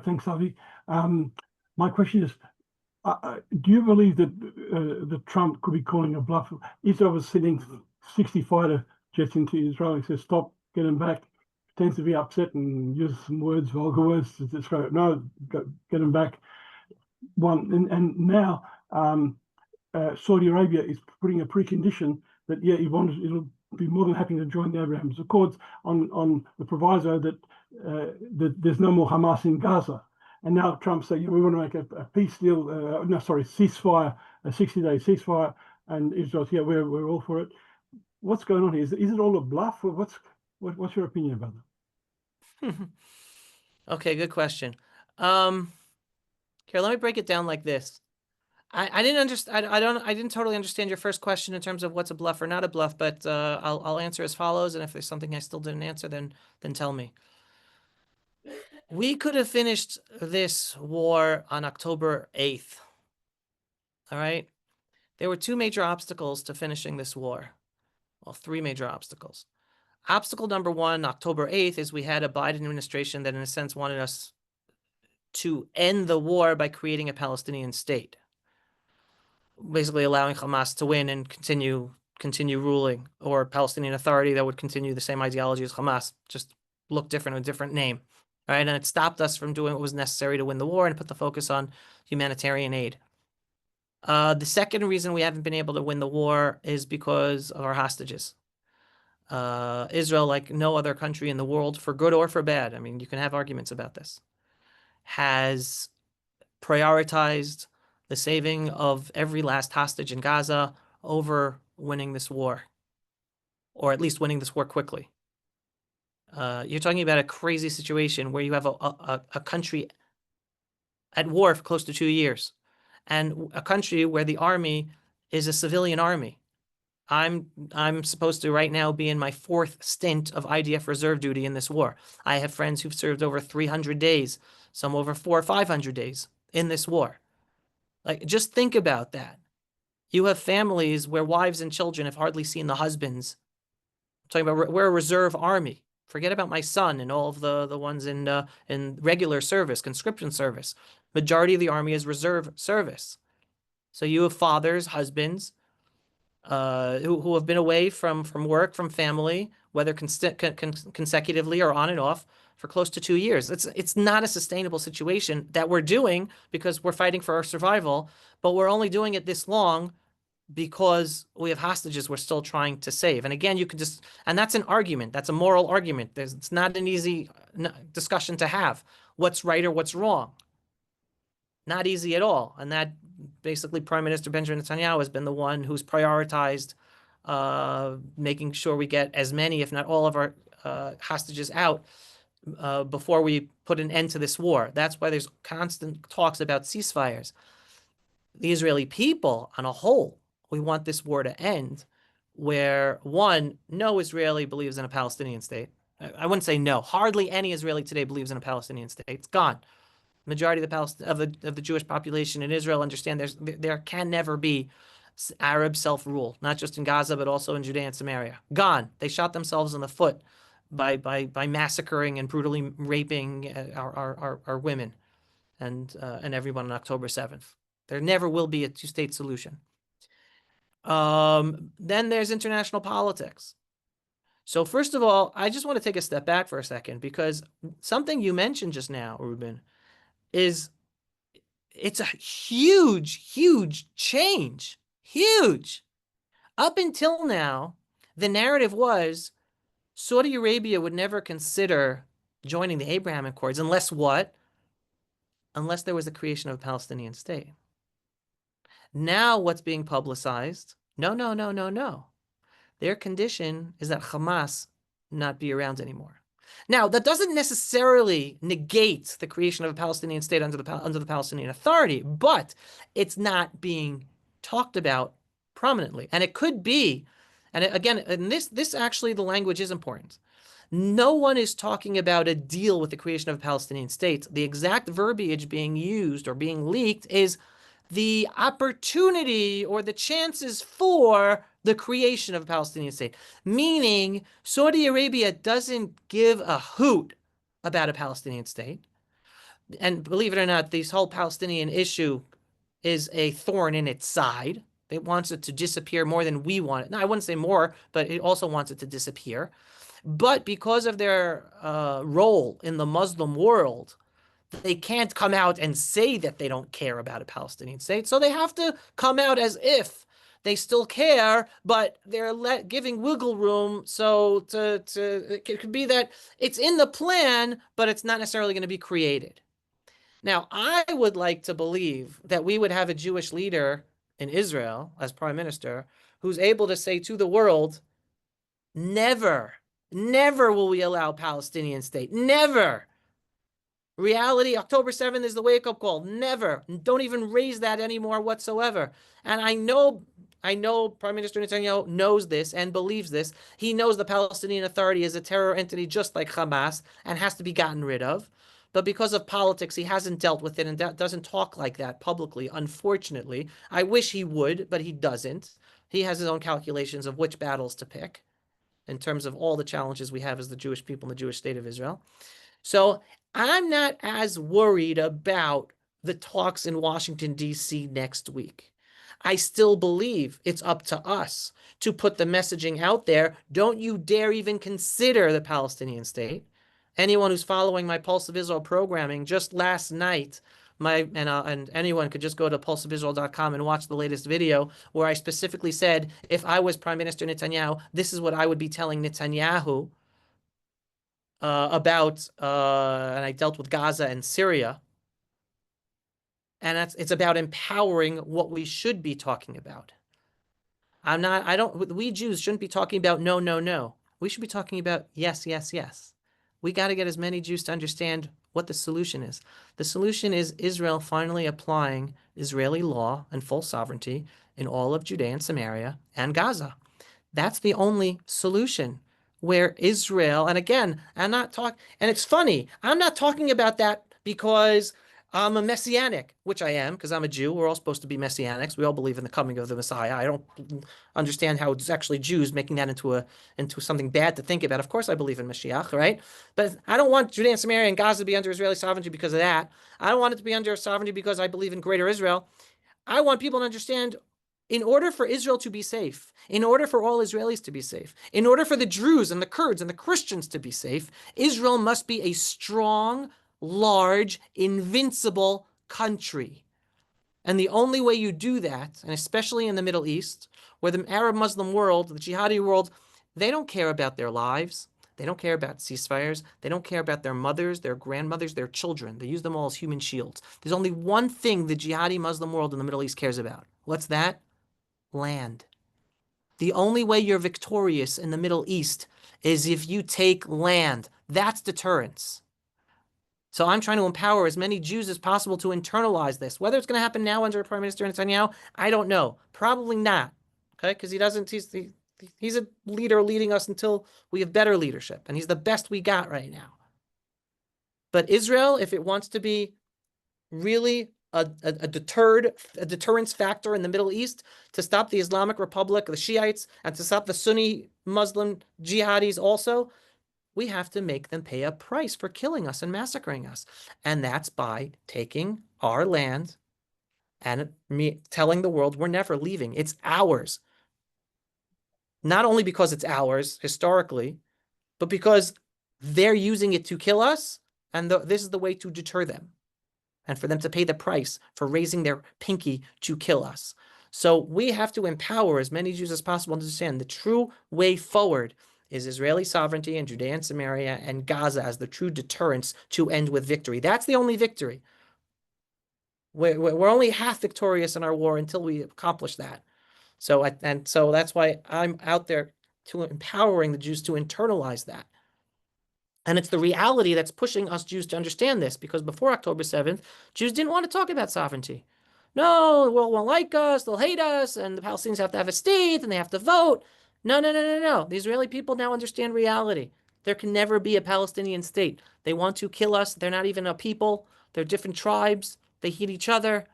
Thanks, Avi. My question is, do you believe that Trump could be calling a bluff? Israel was sending 60 fighter jets into Israel. He says, stop, get them back. Tends to be upset and use some words, vulgar words to describe it. No, get them back. And now Saudi Arabia is putting a precondition that, yeah, it'll be more than happy to join the Abraham's Accords on the proviso that that there's no more Hamas in Gaza. and now Trump saying we want to make a peace deal. No, sorry, ceasefire, a 60-day ceasefire, and Israel's we're all for it. What's going on here? Is it all a bluff? Or what's your opinion about that?
Okay, good question. Here, let me break it down like this. I didn't understand. I didn't totally understand your first question in terms of what's a bluff or not a bluff, but I'll answer as follows. And if there's something I still didn't answer, then tell me. We could have finished this war on October 8th. All right. There were two major obstacles to finishing this war. Well, three major obstacles. Obstacle number one, October 8th, is we had a Biden administration that, in a sense, wanted us to end the war by creating a Palestinian state, basically allowing Hamas to win and continue ruling, or Palestinian Authority that would continue the same ideology as Hamas, just look different, a different name, right? And it stopped us from doing what was necessary to win the war and put the focus on humanitarian aid. The second reason we haven't been able to win the war is because of our hostages. Israel, like no other country in the world, for good or for bad, I mean, you can have arguments about this, has prioritized the saving of every last hostage in Gaza over winning this war, or at least winning this war quickly. You're talking about a crazy situation where you have a country at war for close to 2 years, and a country where the army is a civilian army. I'm supposed to right now be in my 4th stint of IDF reserve duty in this war. I have friends who've served over 300 days, some over 400 or 500 days in this war. Like, just think about that. You have families where wives and children have hardly seen the husbands. I'm talking about we're a reserve army. Forget about my son and all of the ones in regular service, conscription service. Majority of the army is reserve service. So you have fathers, husbands, who have been away from work, from family, whether consecutively or on and off, for close to 2 years. It's not a sustainable situation that we're doing because we're fighting for our survival, but we're only doing it this long because we have hostages we're still trying to save. And again, you can just, and that's an argument. That's a moral argument. It's not an easy discussion to have. What's right or what's wrong? Not easy at all. And that basically Prime Minister Benjamin Netanyahu has been the one who's prioritized making sure we get as many, if not all of our hostages out before we put an end to this war. That's why there's constant talks about ceasefires. The Israeli people on a whole, we want this war to end where, one, no Israeli believes in a Palestinian state. I wouldn't say no. Hardly any Israeli today believes in a Palestinian state. It's gone. Majority of the Jewish population in Israel understand there can never be Arab self-rule, not just in Gaza, but also in Judea and Samaria. Gone. They shot themselves in the foot by massacring and brutally raping our women and everyone on October 7th. There never will be a two-state solution. Then there's international politics. So first of all, I just want to take a step back for a second, because something you mentioned just now, Ruben, is it's a huge, huge change. Huge. Up until now, the narrative was Saudi Arabia would never consider joining the Abraham Accords unless what? Unless there was the creation of a Palestinian state. Now what's being publicized? No. Their condition is that Hamas not be around anymore. Now, that doesn't necessarily negate the creation of a Palestinian state under the Palestinian Authority, but it's not being talked about prominently. And it could be, and again, and this actually, the language is important. No one is talking about a deal with the creation of a Palestinian state. The exact verbiage being used or being leaked is the opportunity or the chances for the creation of a Palestinian state, meaning Saudi Arabia doesn't give a hoot about a Palestinian state. And believe it or not, this whole Palestinian issue is a thorn in its side. It wants it to disappear more than we want it. No, I wouldn't say more, but it also wants it to disappear. But because of their role in the Muslim world, they can't come out and say that they don't care about a Palestinian state. So they have to come out as if they still care, but they're giving wiggle room. So it could be that it's in the plan, but it's not necessarily going to be created. Now, I would like to believe that we would have a Jewish leader in Israel as prime minister who's able to say to the world, never, never will we allow Palestinian state. Never. Reality, October 7th is the wake-up call. Never. Don't even raise that anymore whatsoever. And I know Prime Minister Netanyahu knows this and believes this. He knows the Palestinian Authority is a terror entity just like Hamas and has to be gotten rid of. But because of politics, he hasn't dealt with it and doesn't talk like that publicly, unfortunately. I wish he would, but he doesn't. He has his own calculations of which battles to pick in terms of all the challenges we have as the Jewish people in the Jewish state of Israel. So I'm not as worried about the talks in Washington, D.C. next week. I still believe it's up to us to put the messaging out there. Don't you dare even consider the Palestinian state. Anyone who's following my Pulse of Israel programming, just last night, and anyone could just go to pulseofisrael.com and watch the latest video where I specifically said, if I was Prime Minister Netanyahu, this is what I would be telling Netanyahu about, and I dealt with Gaza and Syria. And it's about empowering what we should be talking about. We Jews shouldn't be talking about no, no, no. We should be talking about yes, yes, yes. We got to get as many Jews to understand what the solution is. The solution is Israel finally applying Israeli law and full sovereignty in all of Judea and Samaria and Gaza. That's the only solution where Israel, and again, and it's funny, I'm not talking about that because I'm a messianic, which I am, because I'm a Jew. We're all supposed to be messianics. We all believe in the coming of the Messiah. I don't understand how it's actually Jews making that into something bad to think about. Of course I believe in Mashiach, right? But I don't want Judea and Samaria and Gaza to be under Israeli sovereignty because of that. I don't want it to be under sovereignty because I believe in greater Israel. I want people to understand, in order for Israel to be safe, in order for all Israelis to be safe, in order for the Druze and the Kurds and the Christians to be safe, Israel must be a strong, large, invincible country. And the only way you do that, and especially in the Middle East, where the Arab Muslim world, the jihadi world, they don't care about their lives. They don't care about ceasefires. They don't care about their mothers, their grandmothers, their children. They use them all as human shields. There's only one thing the jihadi Muslim world in the Middle East cares about. What's that? Land. The only way you're victorious in the Middle East is if you take land. That's deterrence. So I'm trying to empower as many Jews as possible to internalize this. Whether it's going to happen now under Prime Minister Netanyahu, I don't know. Probably not. Okay, because he's a leader leading us until we have better leadership, and he's the best we got right now. But Israel, if it wants to be really a deterrence factor in the Middle East to stop the Islamic Republic, the Shiites, and to stop the Sunni Muslim jihadis also, we have to make them pay a price for killing us and massacring us. And that's by taking our land and telling the world we're never leaving. It's ours. Not only because it's ours historically, but because they're using it to kill us, and this is the way to deter them and for them to pay the price for raising their pinky to kill us. So we have to empower as many Jews as possible to understand the true way forward is Israeli sovereignty in Judea and Samaria and Gaza as the true deterrence to end with victory. That's the only victory. We're only half victorious in our war until we accomplish that. So that's why I'm out there to empowering the Jews to internalize that. And it's the reality that's pushing us Jews to understand this, because before October 7th, Jews didn't want to talk about sovereignty. No, the world won't like us, they'll hate us, and the Palestinians have to have a state, and they have to vote. No, no, no, no, no. The Israeli people now understand reality. There can never be a Palestinian state. They want to kill us. They're not even a people. They're different tribes. They hate each other.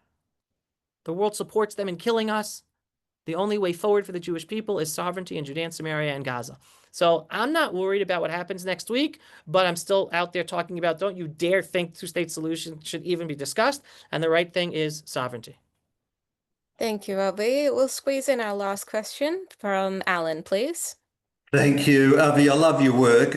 The world supports them in killing us. The only way forward for the Jewish people is sovereignty in Judea and Samaria and Gaza. So I'm not worried about what happens next week, but I'm still out there talking about, don't you dare think two-state solution should even be discussed. And the right thing is sovereignty.
Thank you, Avi. We'll squeeze in our last question from Alan, please.
Thank you, Avi. I love your work.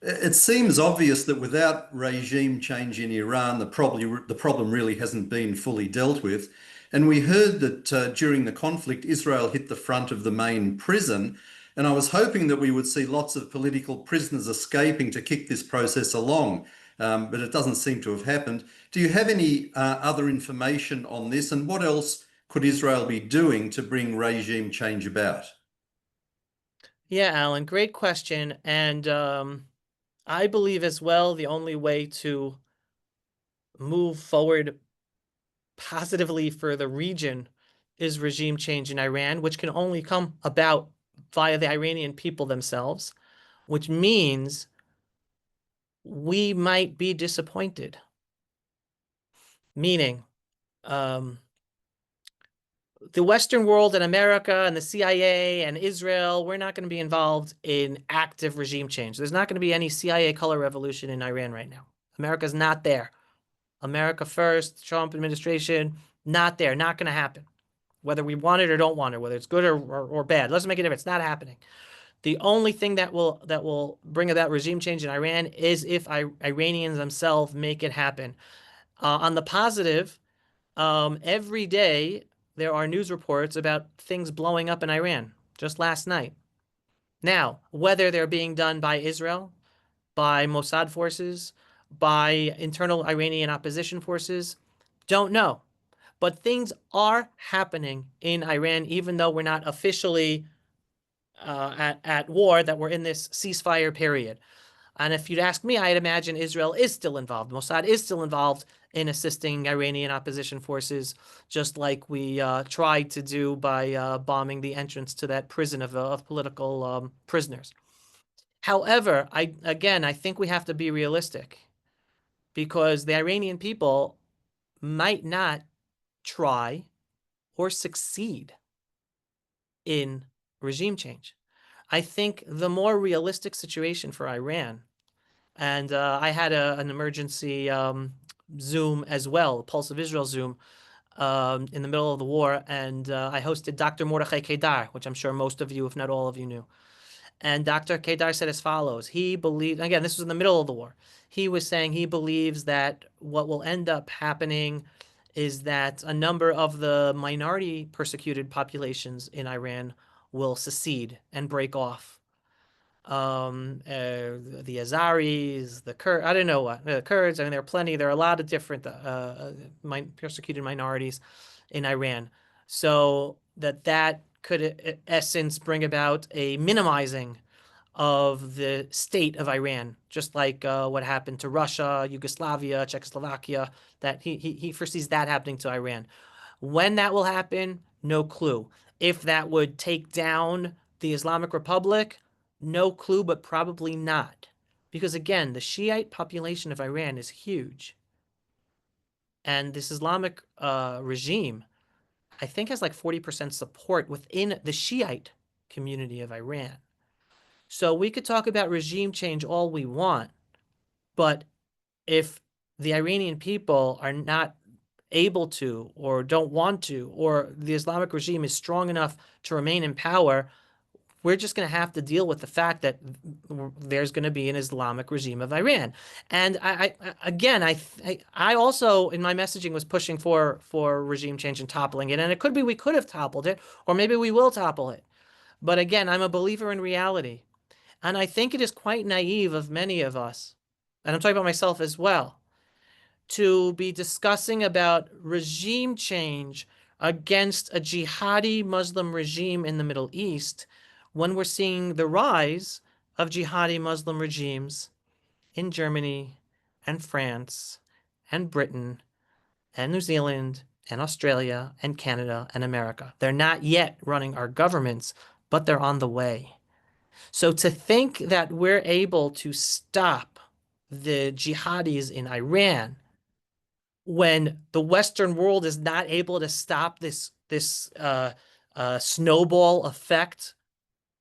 It seems obvious that without regime change in Iran, the problem really hasn't been fully dealt with. And we heard that during the conflict, Israel hit the front of the main prison. And I was hoping that we would see lots of political prisoners escaping to kick this process along. but it doesn't seem to have happened. Do you have any other information on this, and what else could Israel be doing to bring regime change about?
Yeah, Alan, great question. And I believe as well the only way to move forward positively for the region is regime change in Iran, which can only come about via the Iranian people themselves, which means we might be disappointed. Meaning, the Western world and America and the CIA and Israel, we're not going to be involved in active regime change. There's not going to be any CIA color revolution in Iran right now. America's not there. America first, Trump administration, not there, not going to happen. Whether we want it or don't want it, whether it's good or bad, doesn't make a difference. It's not happening. The only thing that will bring about regime change in Iran is if Iranians themselves make it happen. On the positive, every day there are news reports about things blowing up in Iran. Just last night. Now, whether they're being done by Israel, by Mossad forces, by internal Iranian opposition forces, don't know. But things are happening in Iran, even though we're not officially at war, that we're in this ceasefire period. And if you'd ask me, I'd imagine Israel is still involved. Mossad is still involved in assisting Iranian opposition forces, just like we tried to do by bombing the entrance to that prison of political prisoners. However, I think we have to be realistic because the Iranian people might not try or succeed in regime change. I think the more realistic situation for Iran, and I had an emergency Zoom as well, Pulse of Israel Zoom, in the middle of the war, and I hosted Dr. Mordechai Kedar, which I'm sure most of you, if not all of you, knew. And Dr. Kedar said as follows. He believed, again, this was in the middle of the war. He was saying he believes that what will end up happening is that a number of the minority persecuted populations in Iran will secede and break off. The Azaris, the Kurds, I don't know what, the Kurds, I mean, there are plenty, there are a lot of different persecuted minorities in Iran. So that could, in essence, bring about a minimizing of the state of Iran, just like what happened to Russia, Yugoslavia, Czechoslovakia, that he foresees that happening to Iran. When that will happen, no clue. If that would take down the Islamic Republic, no clue, but probably not. Because again, the Shiite population of Iran is huge. And this Islamic regime, I think, has like 40% support within the Shiite community of Iran. So we could talk about regime change all we want, but if the Iranian people are not able to or don't want to, or the Islamic regime is strong enough to remain in power, we're just going to have to deal with the fact that there's going to be an Islamic regime of Iran. And I also in my messaging was pushing for regime change and toppling it. And it could be we could have toppled it, or maybe we will topple it. But again, I'm a believer in reality. And I think it is quite naive of many of us, and I'm talking about myself as well, to be discussing about regime change against a jihadi Muslim regime in the Middle East when we're seeing the rise of jihadi Muslim regimes in Germany and France and Britain and New Zealand and Australia and Canada and America. They're not yet running our governments, but they're on the way. So to think that we're able to stop the jihadis in Iran when the Western world is not able to stop this snowball effect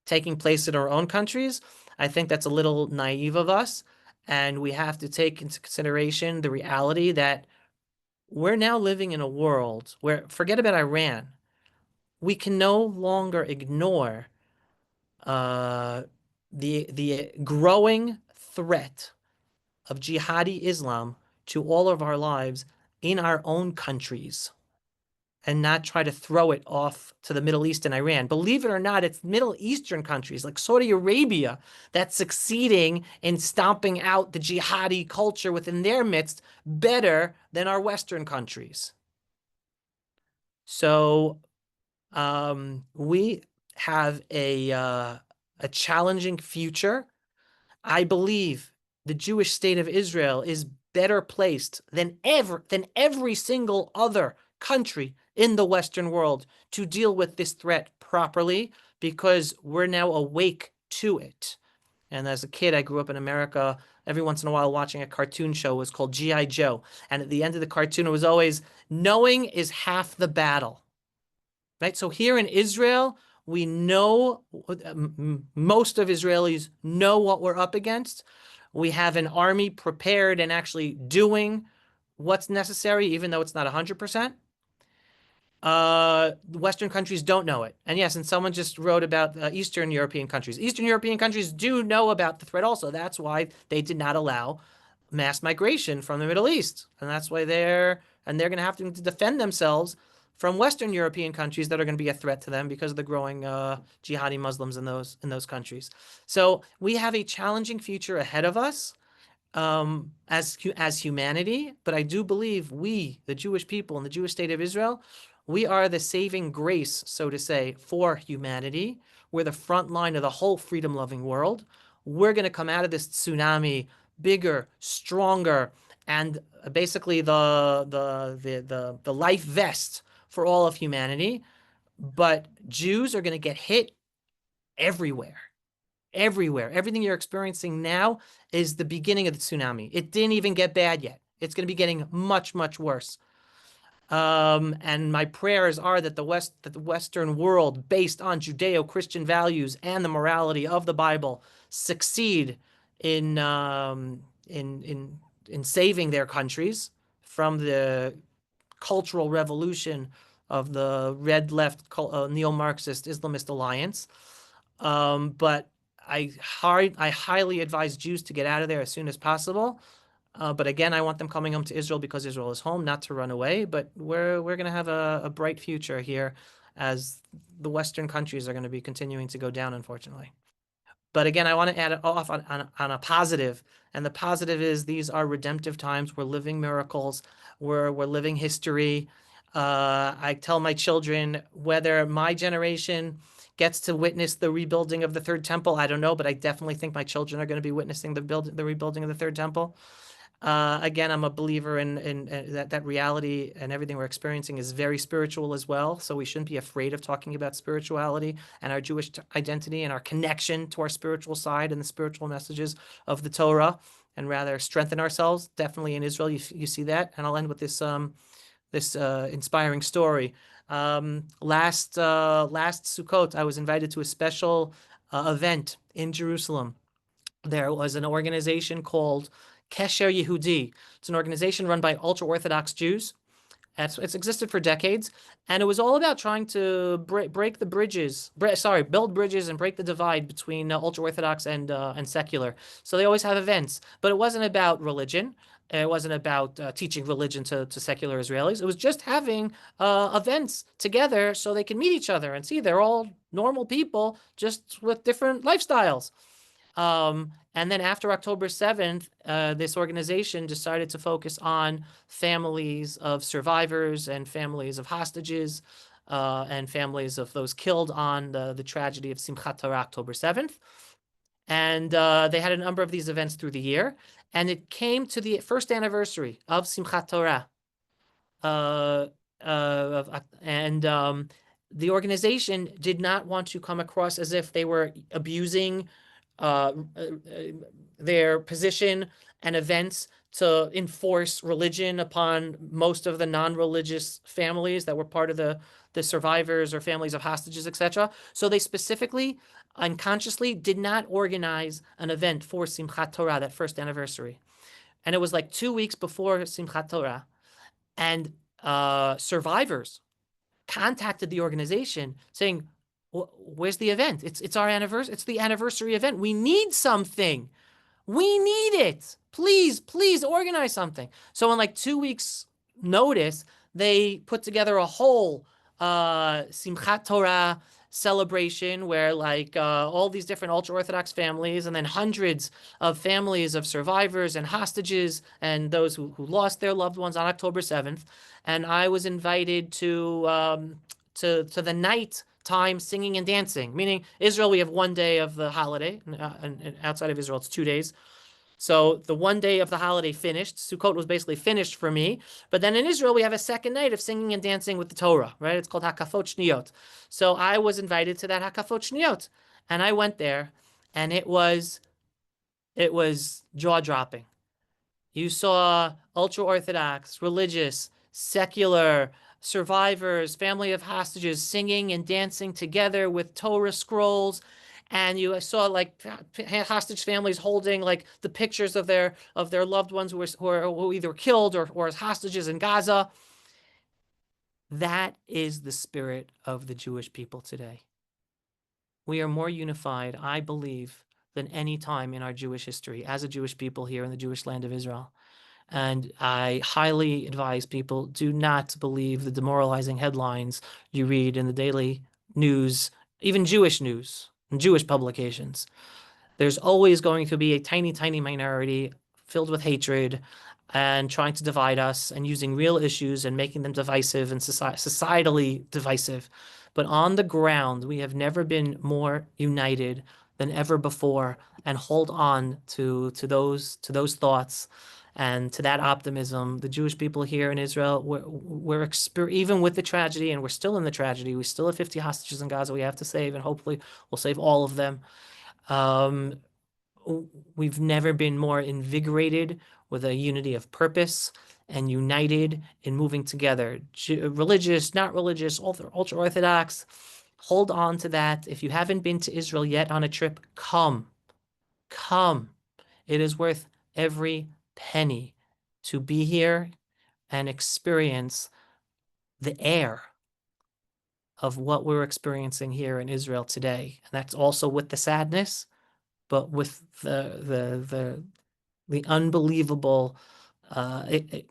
taking place in our own countries, I think that's a little naive of us. And we have to take into consideration the reality that we're now living in a world where, forget about Iran, we can no longer ignore the growing threat of jihadi Islam to all of our lives in our own countries. and not try to throw it off to the Middle East and Iran. Believe it or not, it's Middle Eastern countries like Saudi Arabia that's succeeding in stomping out the jihadi culture within their midst better than our Western countries. So we have a challenging future. I believe the Jewish state of Israel is better placed than every single other country in the Western world to deal with this threat properly, because we're now awake to it. And as a kid, I grew up in America. Every once in a while, watching a cartoon show was called G.I. Joe. And at the end of the cartoon, it was always, knowing is half the battle. Right? So here in Israel, we know, most of Israelis know what we're up against. We have an army prepared and actually doing what's necessary, even though it's not 100%. Western countries don't know it. And yes, and someone just wrote about Eastern European countries. Eastern European countries do know about the threat also. That's why they did not allow mass migration from the Middle East. And that's why they're going to have to defend themselves from Western European countries that are going to be a threat to them because of the growing jihadi Muslims in those countries. So we have a challenging future ahead of us as humanity, but I do believe we, the Jewish people and the Jewish state of Israel, we are the saving grace, so to say, for humanity. We're the front line of the whole freedom-loving world. We're going to come out of this tsunami bigger, stronger, and basically the life vest for all of humanity. But Jews are going to get hit everywhere. Everywhere. Everything you're experiencing now is the beginning of the tsunami. It didn't even get bad yet. It's going to be getting much, much worse. And my prayers are that the Western world, based on Judeo-Christian values and the morality of the Bible, succeed in saving their countries from the cultural revolution of the red left neo-Marxist Islamist alliance. But I highly advise Jews to get out of there as soon as possible. But again, I want them coming home to Israel because Israel is home, not to run away. But we're going to have a bright future here, as the Western countries are going to be continuing to go down, unfortunately. But again, I want to add it off on a positive. And the positive is these are redemptive times. We're living miracles. We're living history. I tell my children, whether my generation gets to witness the rebuilding of the third temple, I don't know, but I definitely think my children are going to be witnessing the rebuilding of the third temple. Again, I'm a believer in that reality and everything we're experiencing is very spiritual as well. So we shouldn't be afraid of talking about spirituality and our Jewish identity and our connection to our spiritual side and the spiritual messages of the Torah, and rather strengthen ourselves. Definitely in Israel, you see that. And I'll end with this inspiring story. Last Sukkot, I was invited to a special event in Jerusalem. There was an organization called Kesher Yehudi. It's an organization run by ultra-Orthodox Jews. It's existed for decades, and it was all about trying to build bridges and break the divide between ultra-Orthodox and secular. So they always have events, but it wasn't about religion. It wasn't about teaching religion to secular Israelis. It was just having events together so they can meet each other and see they're all normal people, just with different lifestyles. And then after October 7th, this organization decided to focus on families of survivors and families of hostages and families of those killed on the tragedy of Simchat Torah, October 7th. And they had a number of these events through the year. And it came to the first anniversary of Simchat Torah. The organization did not want to come across as if they were abusing their position and events to enforce religion upon most of the non-religious families that were part of the survivors or families of hostages, etc. So they specifically, unconsciously, did not organize an event for Simchat Torah, that first anniversary. And it was like 2 weeks before Simchat Torah. And survivors contacted the organization saying, where's the event? It's our anniversary. It's the anniversary event. We need something. We need it. Please organize something. So in like 2 weeks' notice, they put together a whole Simchat Torah celebration where like all these different ultra-Orthodox families and then hundreds of families of survivors and hostages and those who lost their loved ones on October 7th. And I was invited to the night time singing and dancing, meaning Israel, we have one day of the holiday, and outside of Israel, it's 2 days. So the one day of the holiday finished. Sukkot was basically finished for me. But then in Israel, we have a second night of singing and dancing with the Torah, right? It's called Hakafot Shniyot. So I was invited to that Hakafot Shniyot. And I went there, and it was jaw-dropping. You saw ultra-Orthodox, religious, secular, survivors, family of hostages singing and dancing together with Torah scrolls. And you saw like hostage families holding like the pictures of their loved ones who either killed or as hostages in Gaza. That is the spirit of the Jewish people today. We are more unified, I believe, than any time in our Jewish history as a Jewish people here in the Jewish land of Israel. And I highly advise people, do not believe the demoralizing headlines you read in the daily news, even Jewish news and Jewish publications. There's always going to be a tiny, tiny minority filled with hatred and trying to divide us and using real issues and making them divisive and societally divisive. But on the ground, we have never been more united than ever before, and hold on to those thoughts and to that optimism. The Jewish people here in Israel, we're even with the tragedy, and we're still in the tragedy. We still have 50 hostages in Gaza we have to save, and hopefully we'll save all of them. We've never been more invigorated with a unity of purpose and united in moving together. Religious, not religious, ultra-Orthodox, hold on to that. If you haven't been to Israel yet on a trip, come. It is worth every penny to be here and experience the air of what we're experiencing here in Israel today. And that's also with the sadness, but with the unbelievable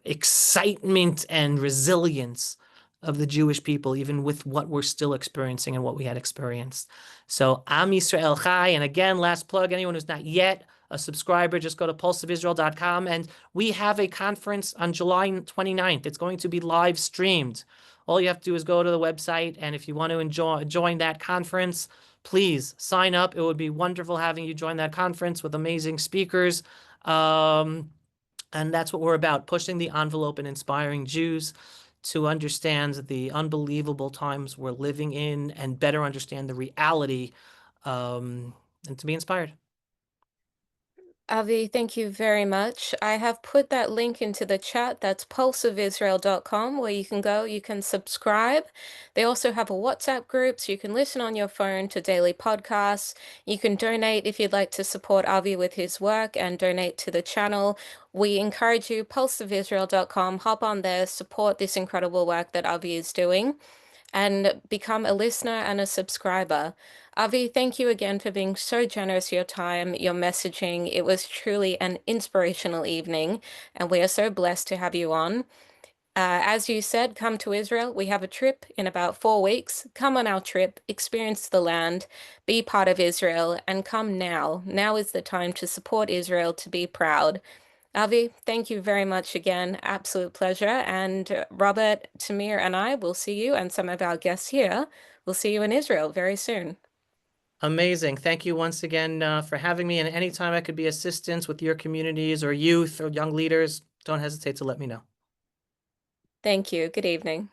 excitement and resilience of the Jewish people, even with what we're still experiencing and what we had experienced. So Am Yisrael Chai. And again, last plug, anyone who's not yet a subscriber, just go to pulseofisrael.com. And we have a conference on July 29th. It's going to be live streamed. All you have to do is go to the website. And if you want to join that conference, please sign up. It would be wonderful having you join that conference with amazing speakers. And that's what we're about, pushing the envelope and inspiring Jews to understand the unbelievable times we're living in and better understand the reality, and to be inspired.
Avi, thank you very much. I have put that link into the chat. That's pulseofisrael.com, where you can go, you can subscribe. They also have a WhatsApp group, so you can listen on your phone to daily podcasts. You can donate if you'd like to support Avi with his work and donate to the channel. We encourage you, pulseofisrael.com, hop on there, support this incredible work that Avi is doing, and become a listener and a subscriber. Avi, thank you again for being so generous, your time, your messaging. It was truly an inspirational evening, and we are so blessed to have you on. As you said, come to Israel. We have a trip in about 4 weeks. Come on our trip, experience the land, be part of Israel, and come now. Now is the time to support Israel, to be proud. Avi, thank you very much again. Absolute pleasure. And Robert, Tamir, and I will see you, and some of our guests here will see you in Israel very soon.
Amazing. Thank you once again for having me. And anytime I could be assistance with your communities or youth or young leaders, don't hesitate to let me know.
Thank you. Good evening.